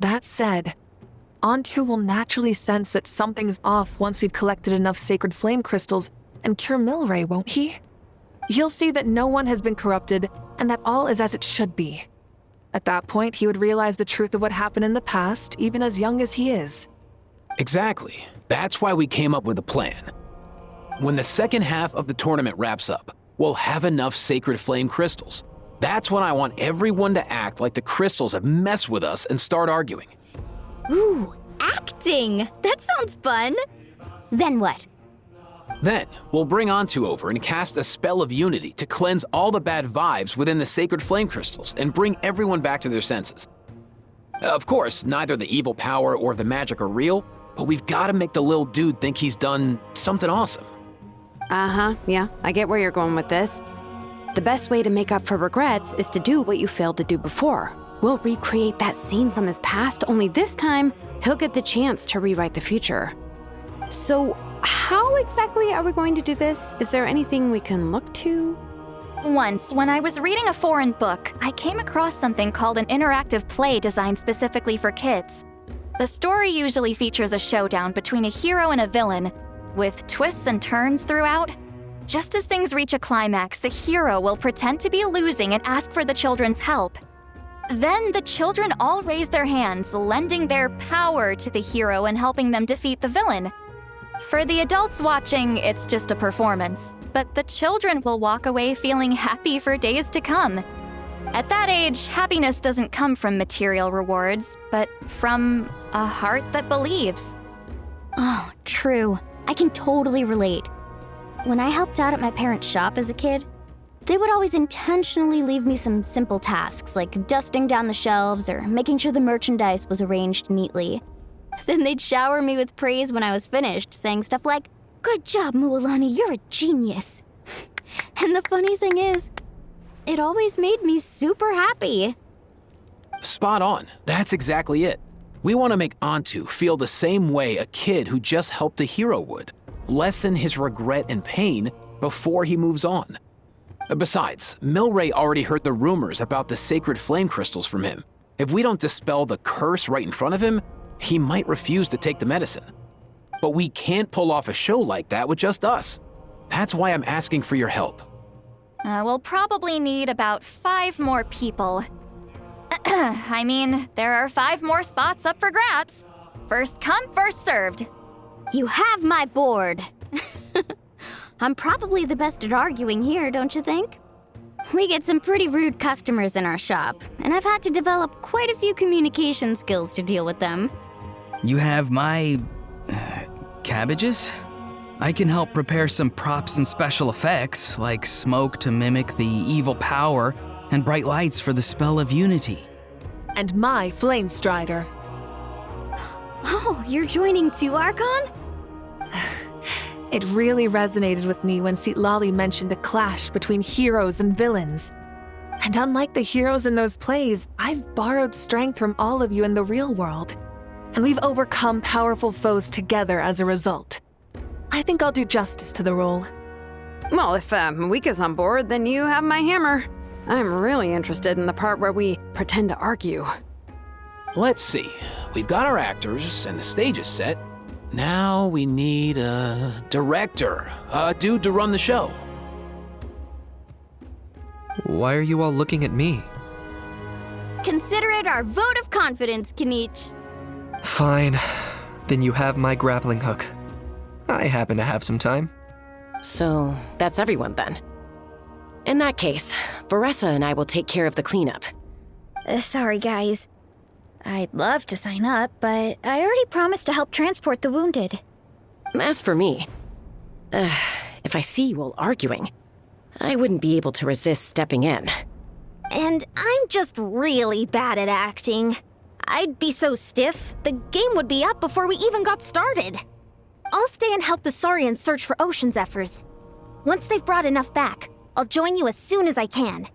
That said, Antu will naturally sense that something's off once you've collected enough sacred flame crystals and cure Milray, won't he? He'll see that no one has been corrupted and that all is as it should be. At that point, he would realize the truth of what happened in the past, even as young as he is. Exactly. That's why we came up with a plan. When the second half of the tournament wraps up, we'll have enough sacred flame crystals. That's when I want everyone to act like the crystals have messed with us and start arguing. Ooh, acting! That sounds fun! Then what? Then, we'll bring Antu over and cast a spell of unity to cleanse all the bad vibes within the sacred flame crystals and bring everyone back to their senses. Of course, neither the evil power or the magic are real, but we've got to make the little dude think he's done something awesome. Yeah, I get where you're going with this. The best way to make up for regrets is to do what you failed to do before. We'll recreate that scene from his past, only this time, he'll get the chance to rewrite the future. So, how exactly are we going to do this? Is there anything we can look to? Once, when I was reading a foreign book, I came across something called an interactive play designed specifically for kids. The story usually features a showdown between a hero and a villain, with twists and turns throughout. Just as things reach a climax, the hero will pretend to be losing and ask for the children's help. Then the children all raise their hands, lending their power to the hero and helping them defeat the villain. For the adults watching, it's just a performance, but the children will walk away feeling happy for days to come. At that age, happiness doesn't come from material rewards, but from a heart that believes. Oh, true. I can totally relate. When I helped out at my parents' shop as a kid, they would always intentionally leave me some simple tasks like dusting down the shelves or making sure the merchandise was arranged neatly. Then they'd shower me with praise when I was finished, saying stuff like, "Good job, Mualani, you're a genius." And the funny thing is, it always made me super happy. Spot on. That's exactly it. We want to make Antu feel the same way a kid who just helped a hero would. Lessen his regret and pain before he moves on. Besides, Milray already heard the rumors about the sacred flame crystals from him. If we don't dispel the curse right in front of him, he might refuse to take the medicine. But we can't pull off a show like that with just us. That's why I'm asking for your help. We'll probably need about 5 more people. I mean, there are 5 more spots up for grabs. First come, first served. You have my board. I'm probably the best at arguing here, don't you think? We get some pretty rude customers in our shop, and I've had to develop quite a few communication skills to deal with them. You have my... cabbages? I can help prepare some props and special effects, like smoke to mimic the evil power, and bright lights for the spell of unity. And my flame strider. Oh, you're joining too, Archon? It really resonated with me when Citlali mentioned a clash between heroes and villains. And unlike the heroes in those plays, I've borrowed strength from all of you in the real world. And we've overcome powerful foes together as a result. I think I'll do justice to the role. Well, if Mika's on board, then you have my hammer. I'm really interested in the part where we pretend to argue. Let's see. We've got our actors and the stage is set. Now we need a director, a dude to run the show. Why are you all looking at me? Consider it our vote of confidence, Kanich. Fine. Then you have my grappling hook. I happen to have some time. So, that's everyone then. In that case, Varessa and I will take care of the cleanup. Sorry, guys. I'd love to sign up, but I already promised to help transport the wounded. As for me, if I see you all arguing, I wouldn't be able to resist stepping in. And I'm just really bad at acting. I'd be so stiff, the game would be up before we even got started. I'll stay and help the Saurians search for ocean zephyrs. Once they've brought enough back, I'll join you as soon as I can.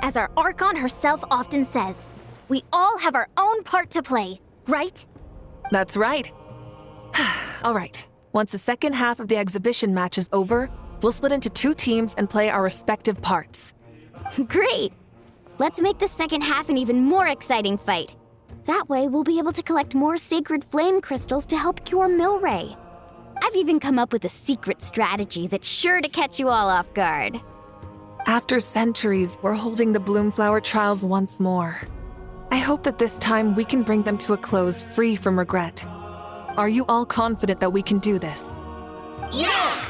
As our Archon herself often says, we all have our own part to play, right? That's right. All right. Once the second half of the exhibition match is over, we'll split into 2 teams and play our respective parts. Great! Let's make the second half an even more exciting fight. That way, we'll be able to collect more sacred flame crystals to help cure Milray. I've even come up with a secret strategy that's sure to catch you all off guard. After centuries, we're holding the Bloomflower trials once more. I hope that this time we can bring them to a close free from regret. Are you all confident that we can do this? Yeah!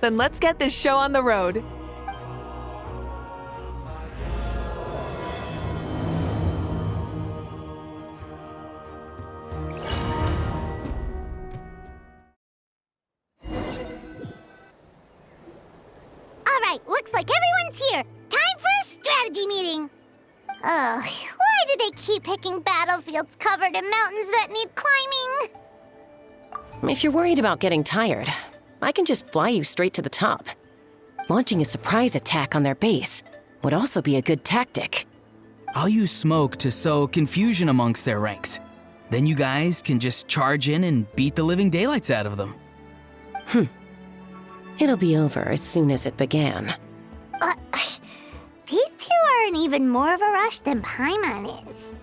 Then let's get this show on the road. Alright, looks like everyone's here. Time for a strategy meeting. Ugh, why do they keep picking battlefields covered in mountains that need climbing? If you're worried about getting tired, I can just fly you straight to the top. Launching a surprise attack on their base would also be a good tactic. I'll use smoke to sow confusion amongst their ranks. Then you guys can just charge in and beat the living daylights out of them. It'll be over as soon as it began. These two are in even more of a rush than Paimon is.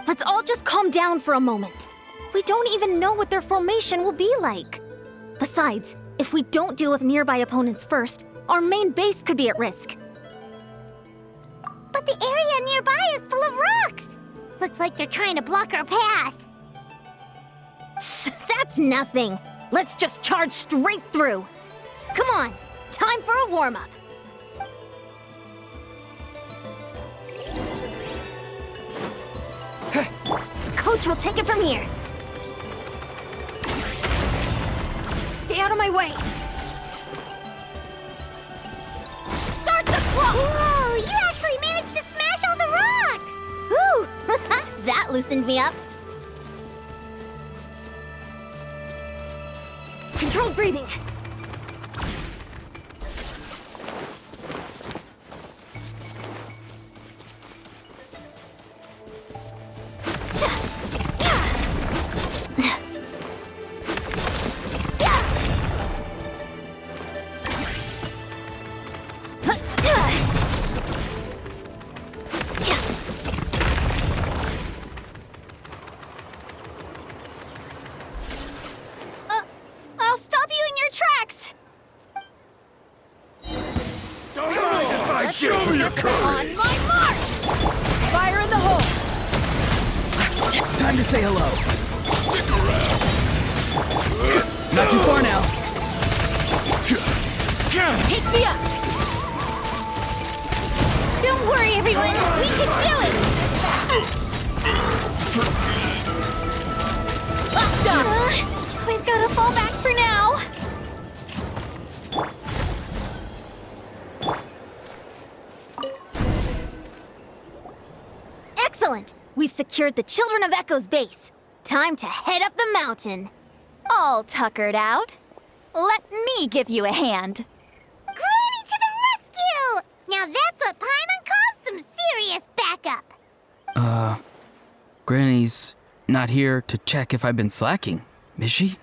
Let's all just calm down for a moment. We don't even know what their formation will be like. Besides, if we don't deal with nearby opponents first, our main base could be at risk. But the area nearby is full of rocks. Looks like they're trying to block our path. That's nothing. Let's just charge straight through. Come on, time for a warm-up. Coach will take it from here. Stay out of my way. Start the clock! Whoa, you actually managed to smash all the rocks! Woo! That loosened me up. Controlled breathing. I'll stop you in your tracks! Show me your courage! On my mark! Fire in the hole! Time to say hello. Stick around! Not too far now. Take me up! Don't worry, everyone! We can do it! We've got to fall back for now. Excellent! We've secured the Children of Echo's base. Time to head up the mountain. All tuckered out. Let me give you a hand. Granny to the rescue! Now that's what Paimon calls some serious backup. Granny's not here to check if I've been slacking, is she?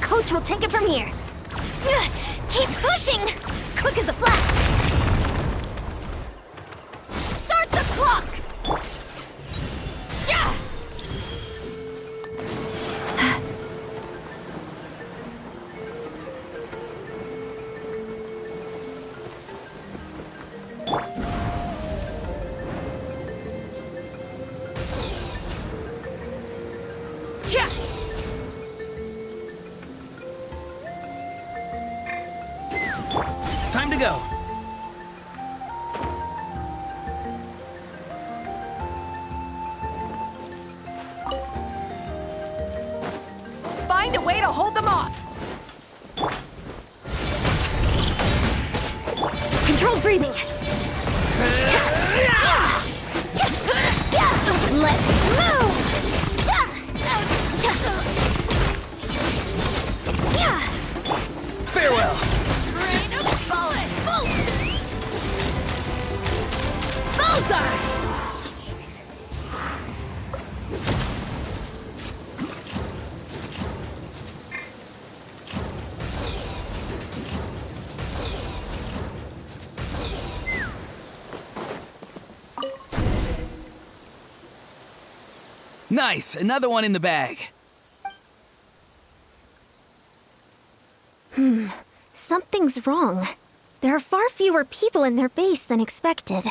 Coach will take it from here. Keep pushing! Quick as a flash! Start the clock! Sha! Time to go. Find a way to hold them off. Controlled breathing. Let's move! Farewell. Bullseye! Nice, another one in the bag. Something's wrong. There are far fewer people in their base than expected.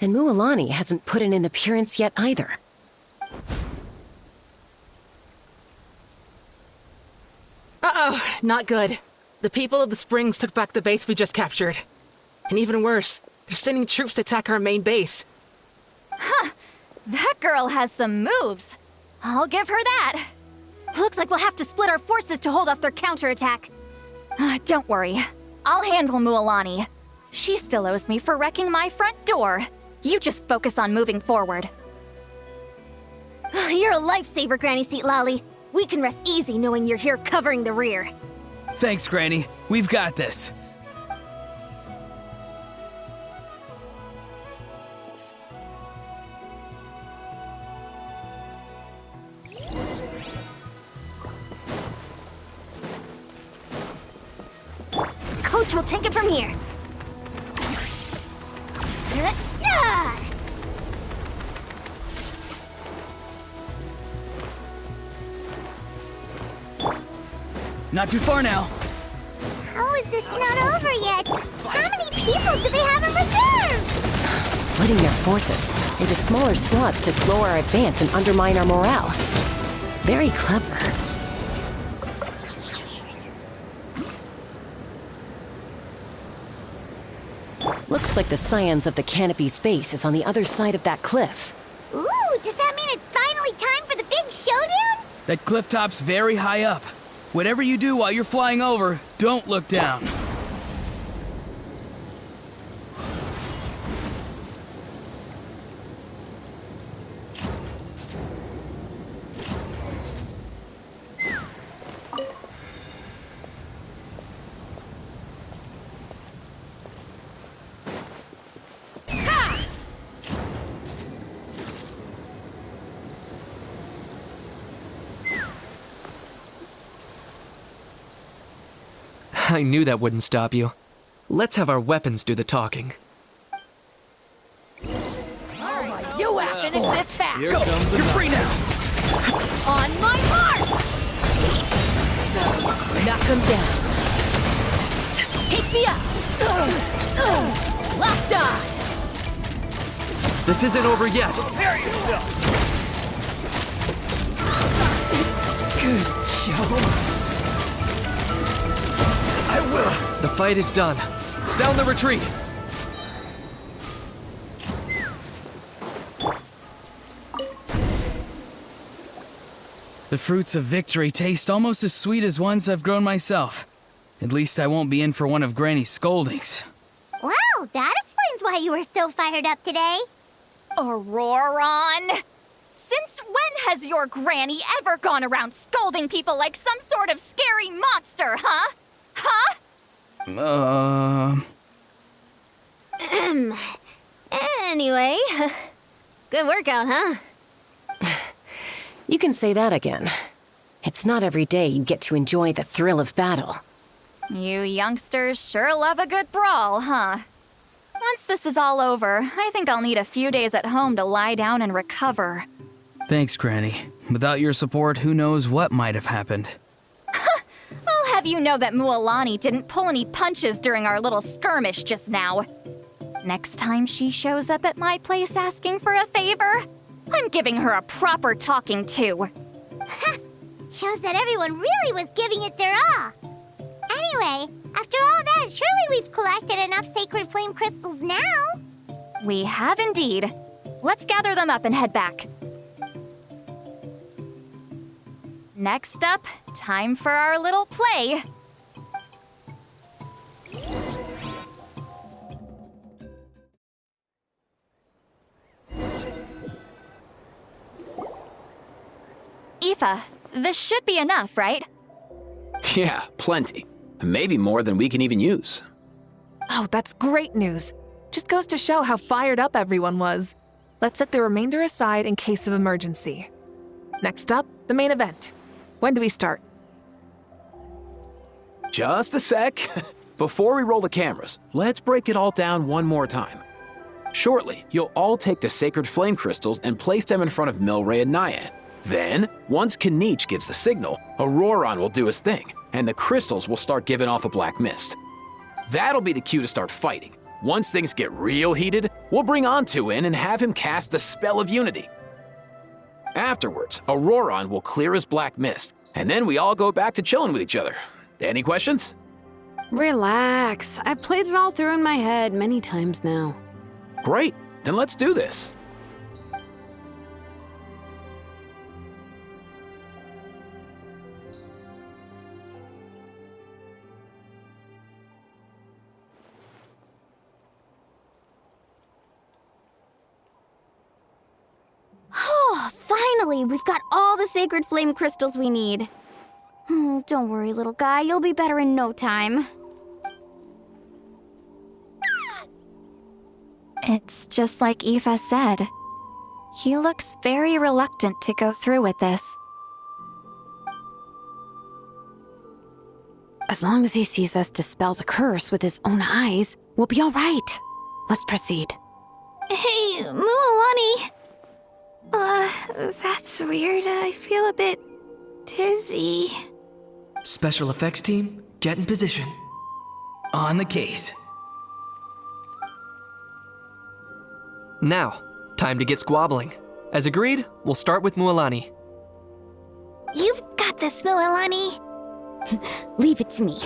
And Mualani hasn't put in an appearance yet either. Uh-oh, not good. The people of the Springs took back the base we just captured. And even worse, they're sending troops to attack our main base. Huh. That girl has some moves. I'll give her that. Looks like we'll have to split our forces to hold off their counterattack. Don't worry. I'll handle Mualani. She still owes me for wrecking my front door. You just focus on moving forward. You're a lifesaver, Granny Seat Lolly. We can rest easy knowing you're here covering the rear. Thanks, Granny. We've got this. Coach will take it from here. Not too far now. How is this not over yet? How many people do they have in reserve? Splitting their forces into smaller squads to slow our advance and undermine our morale. Very clever. Looks like the Scions of the Canopy's base is on the other side of that cliff. Ooh, does that mean it's finally time for the big showdown? That cliff top's very high up. Whatever you do while you're flying over, don't look down. I knew that wouldn't stop you. Let's have our weapons do the talking. You have finished this task. Go! You're free now! On my mark! Knock him down. Take me up! Locked on! This isn't over yet! Prepare yourself! Good job. I will! The fight is done. Sound the retreat! The fruits of victory taste almost as sweet as ones I've grown myself. At least I won't be in for one of Granny's scoldings. Well, that explains why you were so fired up today. Auroron! Since when has your granny ever gone around scolding people like some sort of scary monster, huh? Huh? Anyway, good workout, huh? You can say that again. It's not every day you get to enjoy the thrill of battle. You youngsters sure love a good brawl, huh? Once this is all over, I think I'll need a few days at home to lie down and recover. Thanks, Granny. Without your support, who knows what might have happened. I'll have you know that Mualani didn't pull any punches during our little skirmish just now. Next time she shows up at my place asking for a favor, I'm giving her a proper talking to. Shows that everyone really was giving it their all. Anyway, after all that, But surely we've collected enough sacred flame crystals now. We have indeed. Let's gather them up and head back. Next up, time for our little play. Aoife, this should be enough, right? Yeah, plenty. Maybe more than we can even use. Oh, that's great news. Just goes to show how fired up everyone was. Let's set the remainder aside in case of emergency. Next up, the main event. When do we start? Just a sec. Before we roll the cameras, let's break it all down one more time. Shortly, you'll all take the sacred flame crystals and place them in front of Milray and Nyan. Then, once Kanich gives the signal, Auroron will do his thing, and the crystals will start giving off a black mist. That'll be the cue to start fighting. Once things get real heated, we'll bring Antu in and have him cast the Spell of Unity. Afterwards, Auroron will clear his black mist, and then we all go back to chilling with each other. Any questions? Relax. I've played it all through in my head many times now. Great, then let's do this. Oh, finally! We've got all the sacred flame crystals we need. Oh, don't worry, little guy. You'll be better in no time. It's just like Aoife said. He looks very reluctant to go through with this. As long as he sees us dispel the curse with his own eyes, we'll be all right. Let's proceed. Hey, Mualani. That's weird. I feel a bit dizzy. Special effects team, get in position. On the case. Now, time to get squabbling. As agreed, we'll start with Mualani. You've got this, Mualani. Leave it to me.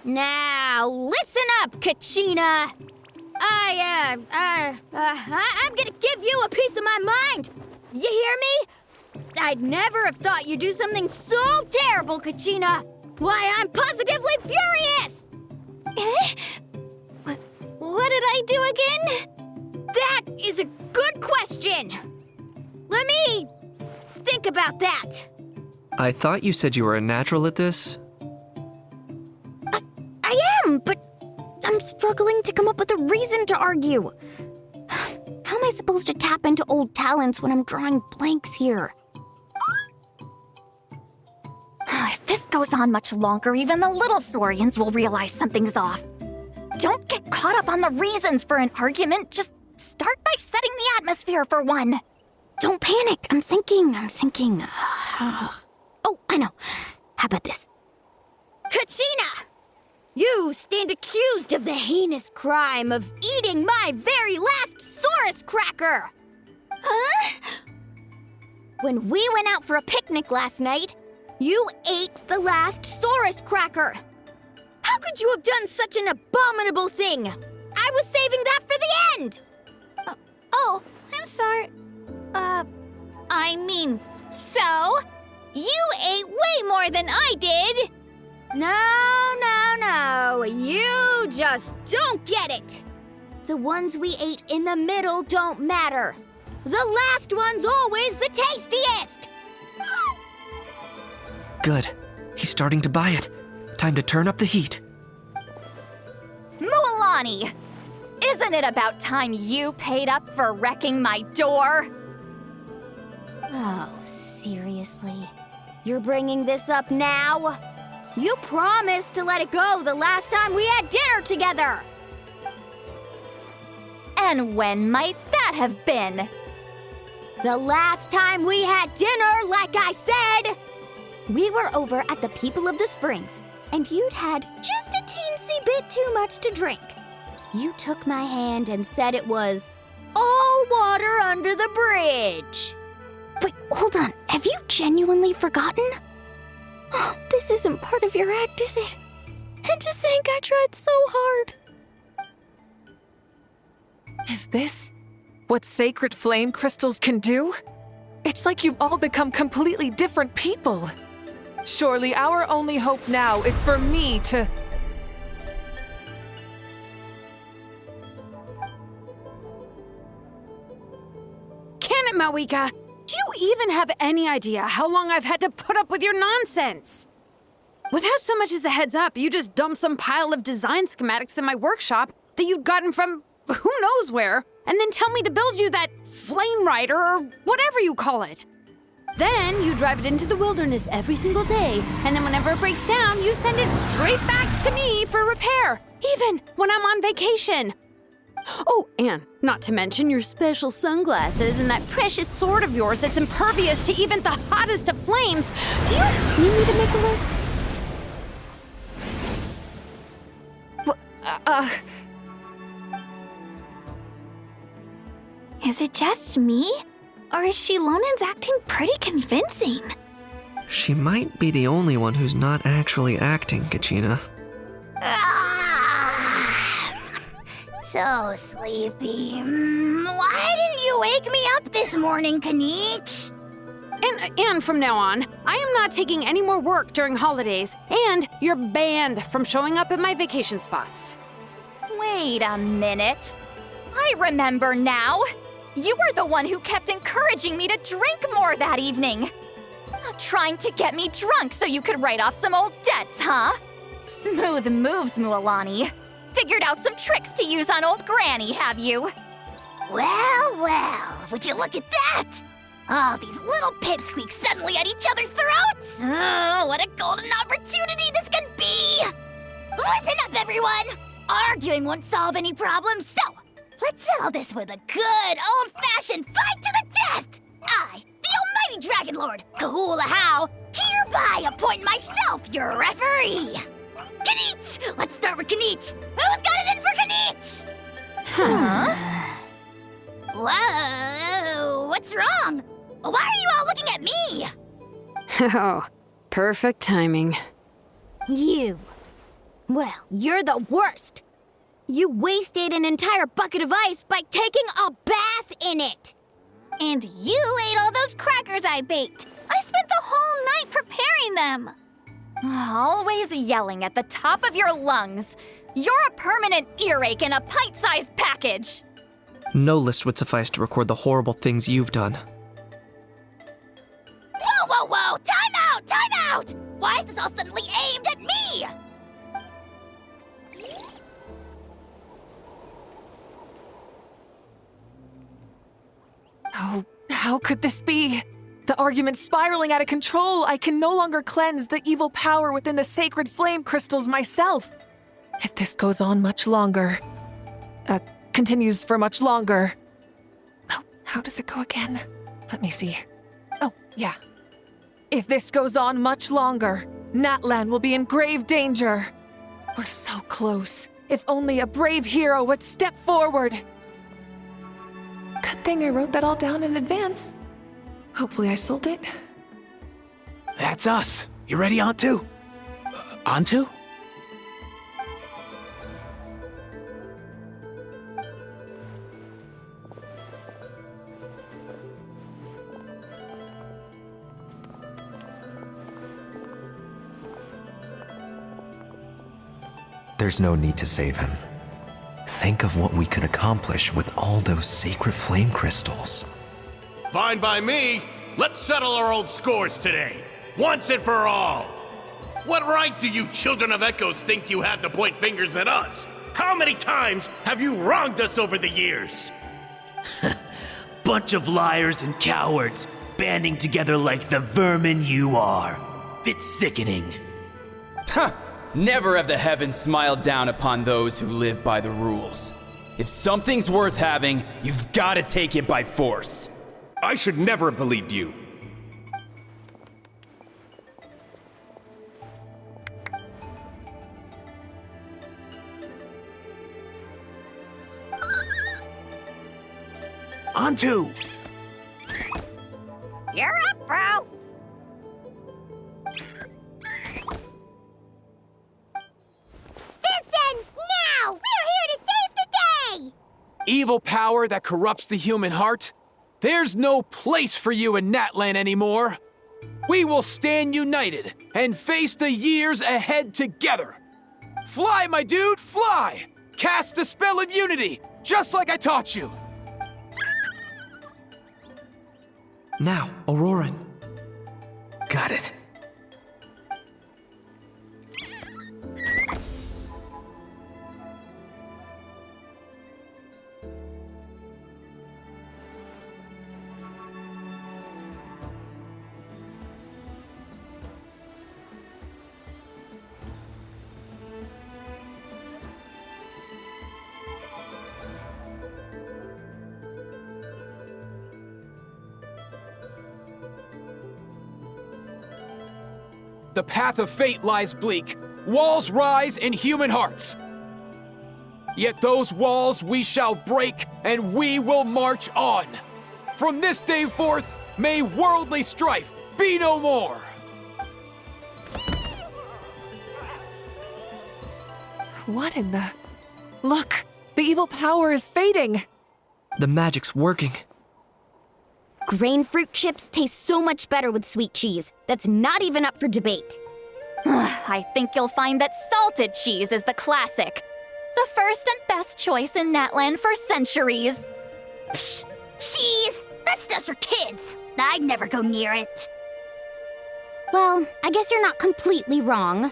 Now, listen up, Kachina. I'm gonna give you a piece of my mind. You hear me? I'd never have thought you'd do something so terrible, Kachina. Why, I'm positively furious! What did I do again? That is a good question. Let me think about that. I thought you said you were a natural at this. I am, but I'm struggling to come up with a reason to argue. How am I supposed to tap into old talents when I'm drawing blanks here? If this goes on much longer, even the little Saurians will realize something's off. Don't get caught up on the reasons for an argument. Just start by setting the atmosphere for one. Don't panic. I'm thinking. Oh, I know. How about this? Kachina! You stand accused of the heinous crime of eating my very last Saurus cracker! Huh? When we went out for a picnic last night, you ate the last Saurus cracker! How could you have done such an abominable thing? I was saving that for the end! Oh, I'm sorry. I mean, so? You ate way more than I did! No. You just don't get it! The ones we ate in the middle don't matter. The last one's always the tastiest! Good. He's starting to buy it. Time to turn up the heat. Mualani! Isn't it about time you paid up for wrecking my door? Oh, seriously? You're bringing this up now? You promised to let it go the last time we had dinner together! And when might that have been? The last time we had dinner, like I said! We were over at the People of the Springs, and you'd had just a teensy bit too much to drink. You took my hand and said it was all water under the bridge. Wait, hold on. Have you genuinely forgotten? Oh, this isn't part of your act, is it? And to think I tried so hard. Is this what sacred flame crystals can do? It's like you've all become completely different people. Surely our only hope now is for me to... Can it, Mawika? Do you even have any idea how long I've had to put up with your nonsense? Without so much as a heads up, you just dumped some pile of design schematics in my workshop that you'd gotten from who knows where, and then tell me to build you that flame rider or whatever you call it. Then you drive it into the wilderness every single day, and then whenever it breaks down, you send it straight back to me for repair, even when I'm on vacation. Oh, and not to mention your special sunglasses and that precious sword of yours that's impervious to even the hottest of flames. Do you need me to make a list? Is it just me? Or is Shilonen's acting pretty convincing? She might be the only one who's not actually acting, Kachina. So sleepy. Why didn't you wake me up this morning, Kanich? And from now on, I am not taking any more work during holidays, and you're banned from showing up at my vacation spots. Wait a minute. I remember now. You were the one who kept encouraging me to drink more that evening. Trying to get me drunk so you could write off some old debts, huh? Smooth moves, Mualani. Figured out some tricks to use on old Granny, have you? Well, would you look at that? Oh, these little pipsqueaks suddenly at each other's throats. Oh, what a golden opportunity this could be! Listen up, everyone! Arguing won't solve any problems, so let's settle this with a good old-fashioned fight to the death! I, the almighty Dragon Lord, Kahula How, hereby appoint myself your referee! Kanich! Let's start with Kanich! Who's got it in for Kanich? Huh? Whoa, what's wrong? Why are you all looking at me? Oh, perfect timing. You. Well, you're the worst. You wasted an entire bucket of ice by taking a bath in it. And you ate all those crackers I baked. I spent the whole night preparing them. Always yelling at the top of your lungs. You're a permanent earache in a pint-sized package. No list would suffice to record the horrible things you've done. Whoa! Time out! Why is this all suddenly aimed at me? Oh, how could this be? The argument's spiraling out of control. I can no longer cleanse the evil power within the sacred flame crystals myself. If this goes on much longer, continues for much longer. Oh, how does it go again? Let me see. Oh, yeah. If this goes on much longer, Natlan will be in grave danger. We're so close. If only a brave hero would step forward. Good thing I wrote that all down in advance. Hopefully I sold it. That's us. You ready, Antu? Antu? There's no need to save him. Think of what we could accomplish with all those sacred flame crystals. Fine by me. Let's settle our old scores today, once and for all. What right do you children of Echoes think you have to point fingers at us? How many times have you wronged us over the years? Bunch of liars and cowards, banding together like the vermin you are. It's sickening. Huh! Never have the heavens smiled down upon those who live by the rules. If something's worth having, you've got to take it by force. I should never have believed you. Antu! You're up, bro! evil power that corrupts the human heart, there's no place for you in Natlan anymore. We will stand united and face the years ahead together. Fly, my dude, fly! Cast the spell of unity, just like I taught you. Now, Auroran. Got it. The path of fate lies bleak. Walls rise in human hearts. Yet those walls we shall break, and we will march on. From this day forth, may worldly strife be no more. What in the... Look! The evil power is fading! The magic's working. Grain fruit chips taste so much better with sweet cheese. That's not even up for debate. I think you'll find that salted cheese is the classic. The first and best choice in Natlan for centuries. Psh, cheese! That stuff's for kids. I'd never go near it. Well, I guess you're not completely wrong.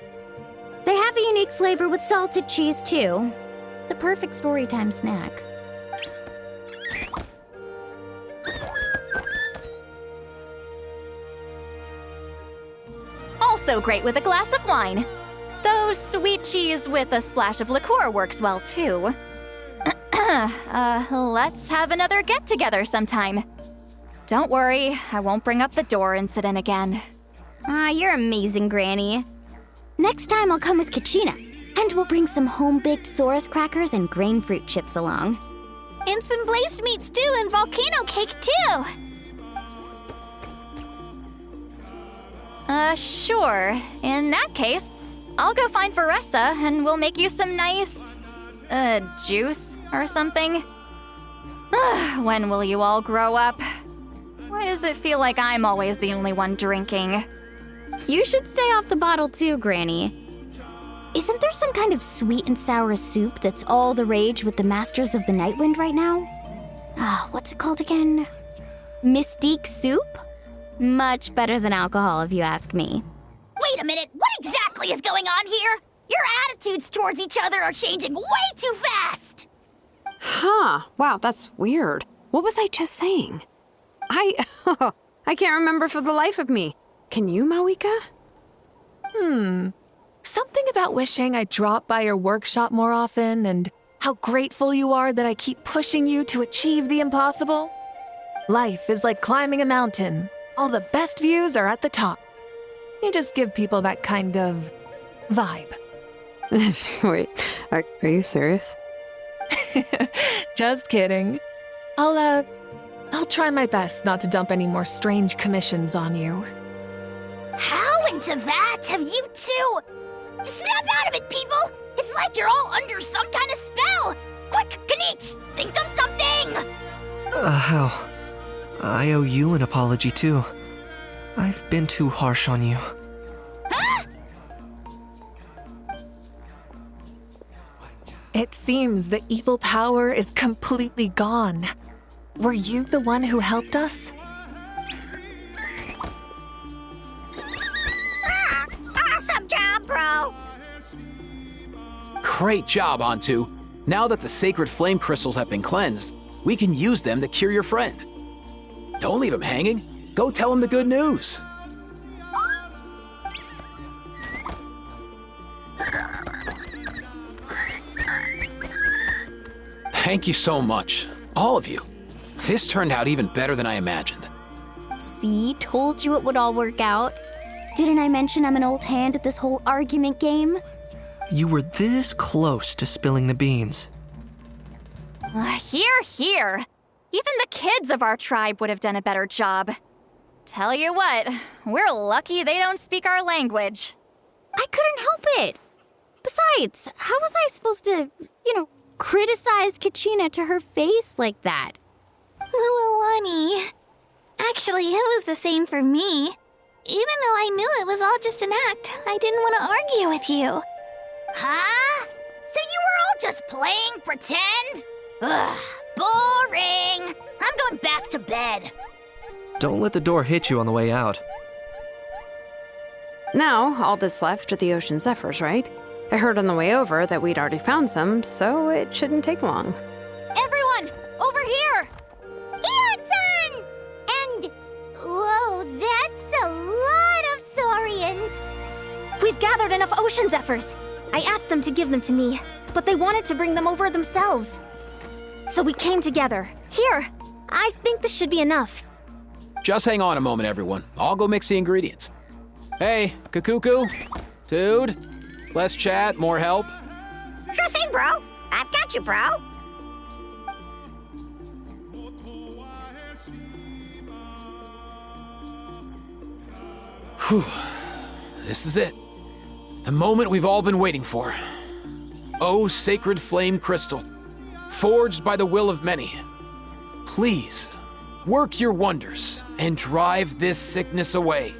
They have a unique flavor with salted cheese, too. The perfect storytime snack. Also great with a glass of wine. Though sweet cheese with a splash of liqueur works well, too. Let's have another get-together sometime. Don't worry, I won't bring up the door incident again. You're amazing, Granny. Next time I'll come with Kachina, and we'll bring some home-baked Saurus crackers and grain fruit chips along. And some glazed meat stew and volcano cake, too! Sure. In that case, I'll go find Varessa and we'll make you some nice, juice or something. When will you all grow up? Why does it feel like I'm always the only one drinking? You should stay off the bottle too, Granny. Isn't there some kind of sweet and sour soup that's all the rage with the Masters of the Nightwind right now? What's it called again? Mystique soup? Much better than alcohol, if you ask me. Wait a minute, what exactly is going on here? Your attitudes towards each other are changing way too fast! Huh. Wow, that's weird. What was I just saying? I can't remember for the life of me. Can you, Mawika? Something about wishing I'd drop by your workshop more often and how grateful you are that I keep pushing you to achieve the impossible. Life is like climbing a mountain. All the best views are at the top. You just give people that kind of vibe. Wait, are you serious? Just kidding. I'll try my best not to dump any more strange commissions on you. How into that have you two? Snap out of it, people! It's like you're all under some kind of spell! Quick, Kanich, think of something! How? I owe you an apology, too. I've been too harsh on you. Huh? It seems the evil power is completely gone. Were you the one who helped us? Awesome job, bro! Great job, Antu. Now that the sacred flame crystals have been cleansed, we can use them to cure your friend. Don't leave him hanging. Go tell him the good news. Thank you so much, all of you. This turned out even better than I imagined. See, told you it would all work out. Didn't I mention I'm an old hand at this whole argument game? You were this close to spilling the beans. Here. Even the kids of our tribe would have done a better job. Tell you what, we're lucky they don't speak our language. I couldn't help it. Besides, how was I supposed to, criticize Kachina to her face like that? Muawani. Actually, it was the same for me. Even though I knew it was all just an act, I didn't want to argue with you. Huh? So you were all just playing pretend? Ugh, boring. I'm going back to bed. Don't let the door hit you on the way out. Now, all that's left are the ocean zephyrs, right? I heard on the way over that we'd already found some, so it shouldn't take long. Everyone, over here! Eon-san! And... whoa, that's a lot of saurians! We've gathered enough ocean zephyrs. I asked them to give them to me, but they wanted to bring them over themselves. So we came together. Here, I think this should be enough. Just hang on a moment, everyone. I'll go mix the ingredients. Hey, Kakuku? Dude? Less chat, more help? Sure thing, bro. I've got you, bro. Whew. This is it. The moment we've all been waiting for. Oh, sacred flame crystal, forged by the will of many. Please, work your wonders and drive this sickness away.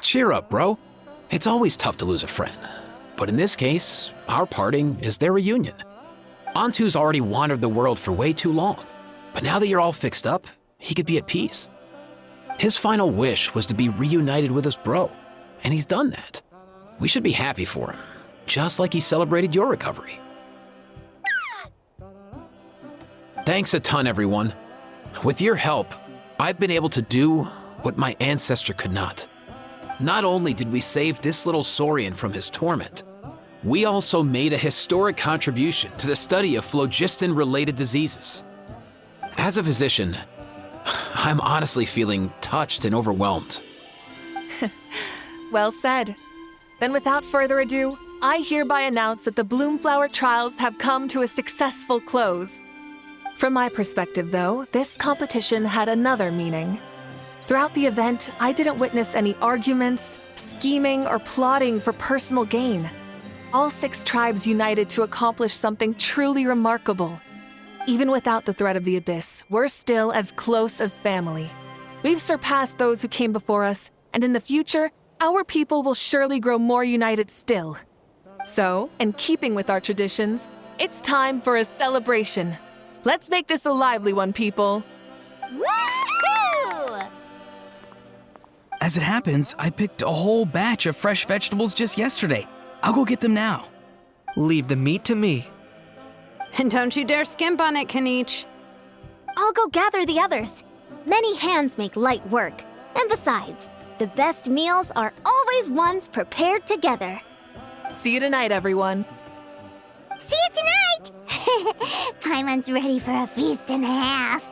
Cheer up, bro. It's always tough to lose a friend. But in this case, our parting is their reunion. Antu's already wandered the world for way too long. But now that you're all fixed up, he could be at peace. His final wish was to be reunited with his bro, and he's done that. We should be happy for him, just like he celebrated your recovery. Thanks a ton, everyone. With your help, I've been able to do what my ancestor could not. Not only did we save this little saurian from his torment, we also made a historic contribution to the study of phlogiston-related diseases. As a physician, I'm honestly feeling touched and overwhelmed. Well said. Then without further ado, I hereby announce that the Bloomflower trials have come to a successful close. From my perspective, though, this competition had another meaning. Throughout the event, I didn't witness any arguments, scheming, or plotting for personal gain. All 6 tribes united to accomplish something truly remarkable. Even without the threat of the Abyss, we're still as close as family. We've surpassed those who came before us, and in the future, our people will surely grow more united still. So, in keeping with our traditions, it's time for a celebration. Let's make this a lively one, people. Woohoo! As it happens, I picked a whole batch of fresh vegetables just yesterday. I'll go get them now. Leave the meat to me. And don't you dare skimp on it, Kanich. I'll go gather the others. Many hands make light work. And besides, the best meals are always ones prepared together. See you tonight, everyone. See you tonight! Paimon's ready for a feast and a half.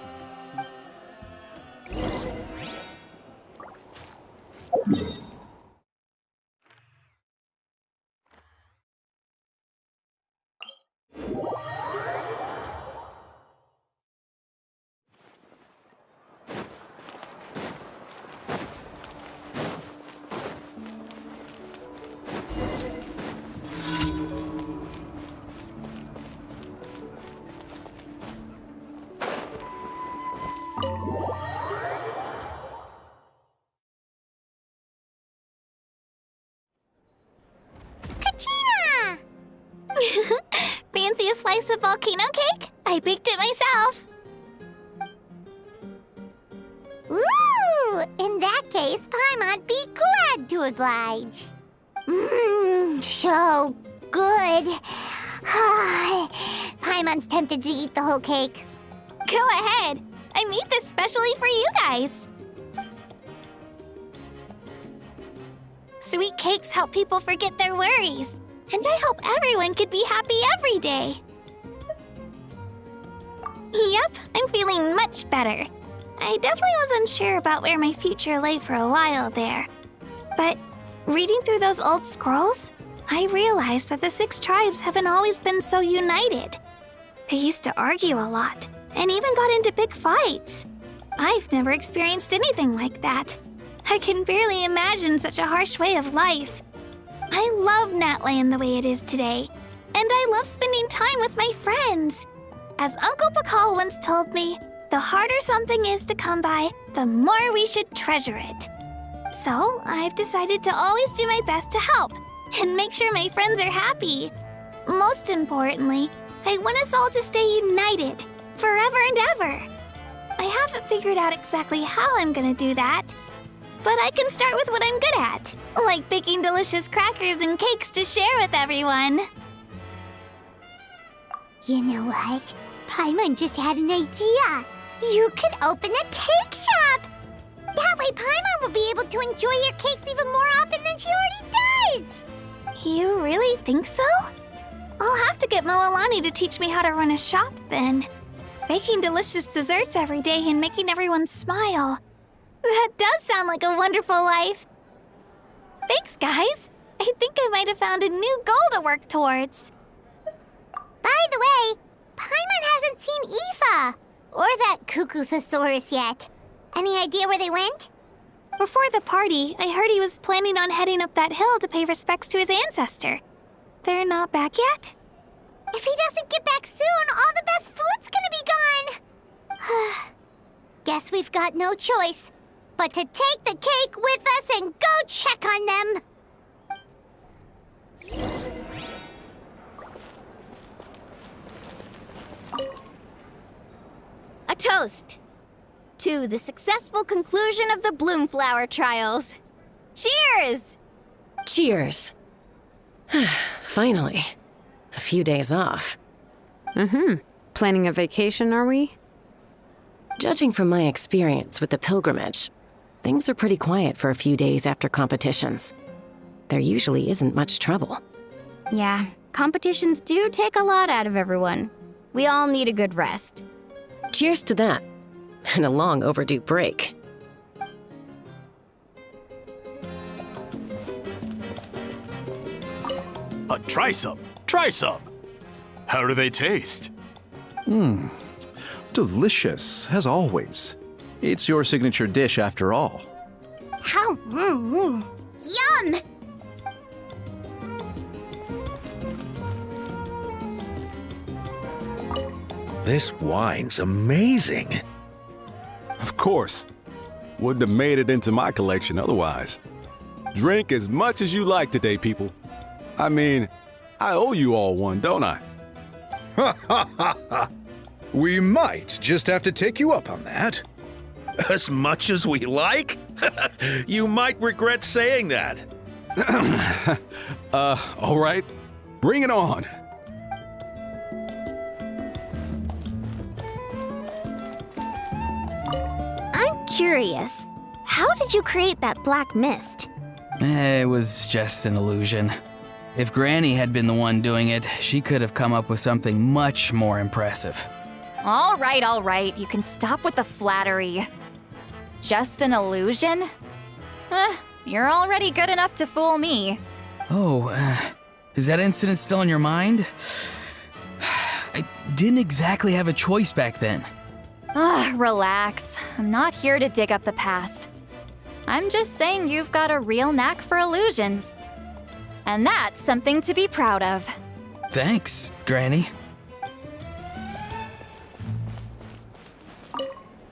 Fancy a slice of volcano cake? I baked it myself. Ooh! In that case, Paimon'd be glad to oblige. So good. Paimon's tempted to eat the whole cake. Go ahead. I made this specially for you guys. Sweet cakes help people forget their worries. And I hope everyone could be happy every day. Yep, I'm feeling much better. I definitely was unsure about where my future lay for a while there. But reading through those old scrolls, I realized that the 6 tribes haven't always been so united. They used to argue a lot, and even got into big fights. I've never experienced anything like that. I can barely imagine such a harsh way of life. I love Natland the way it is today, and I love spending time with my friends. As Uncle Pakal once told me, the harder something is to come by, the more we should treasure it. So I've decided to always do my best to help and make sure my friends are happy. Most importantly, I want us all to stay united forever and ever. I haven't figured out exactly how I'm gonna do that, but I can start with what I'm good at, like baking delicious crackers and cakes to share with everyone. You know what? Paimon just had an idea. You could open a cake shop. That way Paimon will be able to enjoy your cakes even more often than she already does. You really think so? I'll have to get Moalani to teach me how to run a shop then. Baking delicious desserts every day and making everyone smile. That does sound like a wonderful life. Thanks, guys. I think I might have found a new goal to work towards. By the way, Paimon hasn't seen Aoife or that Cuckoosaurus yet. Any idea where they went? Before the party, I heard he was planning on heading up that hill to pay respects to his ancestor. They're not back yet? If he doesn't get back soon, all the best food's gonna be gone. Guess we've got no choice but to take the cake with us and go check on them. A toast to the successful conclusion of the Bloomflower trials. Cheers! Cheers. Finally. A few days off. Planning a vacation, are we? Judging from my experience with the pilgrimage, things are pretty quiet for a few days after competitions. There usually isn't much trouble. Yeah, competitions do take a lot out of everyone. We all need a good rest. Cheers to that. And a long overdue break. Try some. Try some. How do they taste? Delicious, as always. It's your signature dish after all. How? Yum! this wine's amazing. Of course. Wouldn't have made it into my collection otherwise. Drink as much as you like today, people. I mean, I owe you all one, don't I? Ha ha ha ha! We might just have to take you up on that. As much as we like? You might regret saying that. All right. Bring it on. I'm curious. How did you create that black mist? It was just an illusion. If Granny had been the one doing it, she could have come up with something much more impressive. All right. You can stop with the flattery. Just an illusion? You're already good enough to fool me. Oh, is that incident still in your mind? I didn't exactly have a choice back then. Relax. I'm not here to dig up the past. I'm just saying you've got a real knack for illusions. And that's something to be proud of. Thanks, Granny.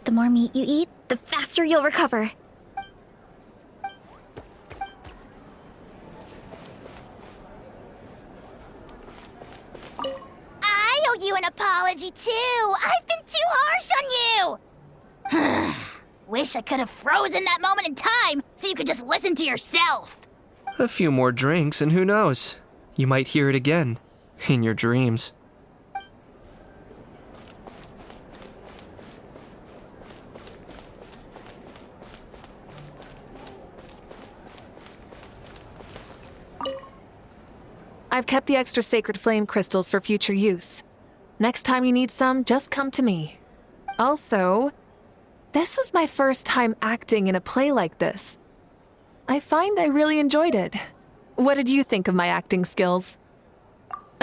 The more meat you eat, the faster you'll recover. I owe you an apology, too. I've been too harsh on you. Wish I could have frozen that moment in time so you could just listen to yourself. A few more drinks, and who knows? You might hear it again. In your dreams. I've kept the extra sacred flame crystals for future use. Next time you need some, just come to me. Also, this was my first time acting in a play like this. I find I really enjoyed it. What did you think of my acting skills?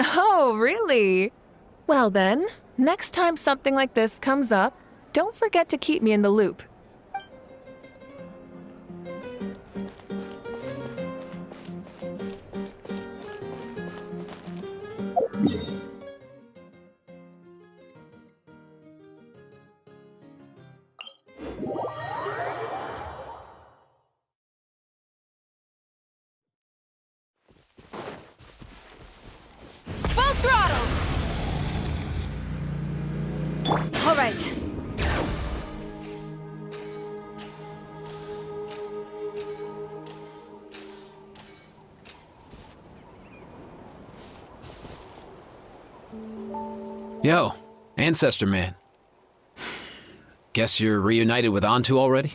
Oh, really? Well then, next time something like this comes up, don't forget to keep me in the loop. Full throttle! All right. Yo, Ancestor Man. Guess you're reunited with Antu already?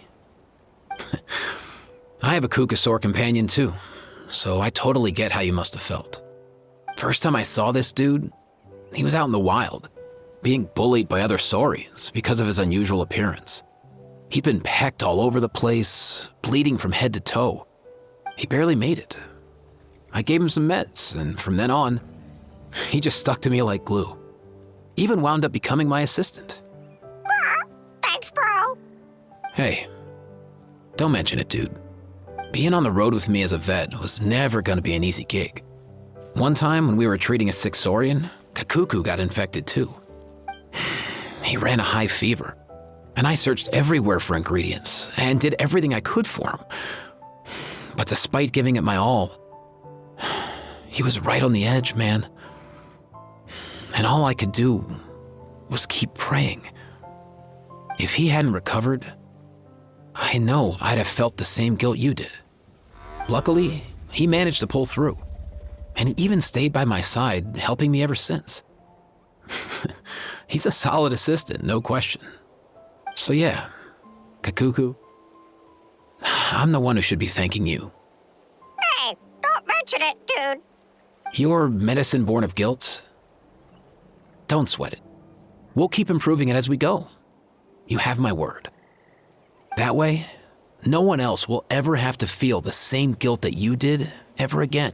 I have a Kukasaur companion too, so I totally get how you must have felt. First time I saw this dude, he was out in the wild, being bullied by other saurians because of his unusual appearance. He'd been pecked all over the place, bleeding from head to toe. He barely made it. I gave him some meds, and from then on, he just stuck to me like glue. Even wound up becoming my assistant. Thanks, bro. Hey, don't mention it, dude. Being on the road with me as a vet was never gonna be an easy gig. One time when we were treating a sick saurian, Kakuku got infected too. He ran a high fever, and I searched everywhere for ingredients and did everything I could for him. But despite giving it my all, he was right on the edge, man. And all I could do was keep praying. If he hadn't recovered, I know I'd have felt the same guilt you did. Luckily, he managed to pull through, and he even stayed by my side, helping me ever since. He's a solid assistant, no question. So yeah, Kakuku, I'm the one who should be thanking you. Hey, don't mention it, dude. Your medicine born of guilt? Don't sweat it. We'll keep improving it as we go. You have my word. That way, no one else will ever have to feel the same guilt that you did ever again.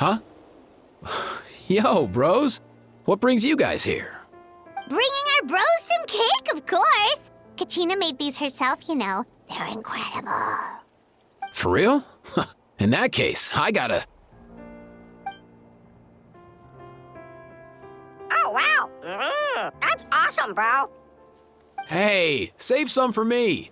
Huh? Yo, bros. What brings you guys here? Bringing our bros some cake, of course. Kachina made these herself, you know. They're incredible. For real? In that case, I gotta... Oh, wow. That's awesome, bro. Hey, save some for me.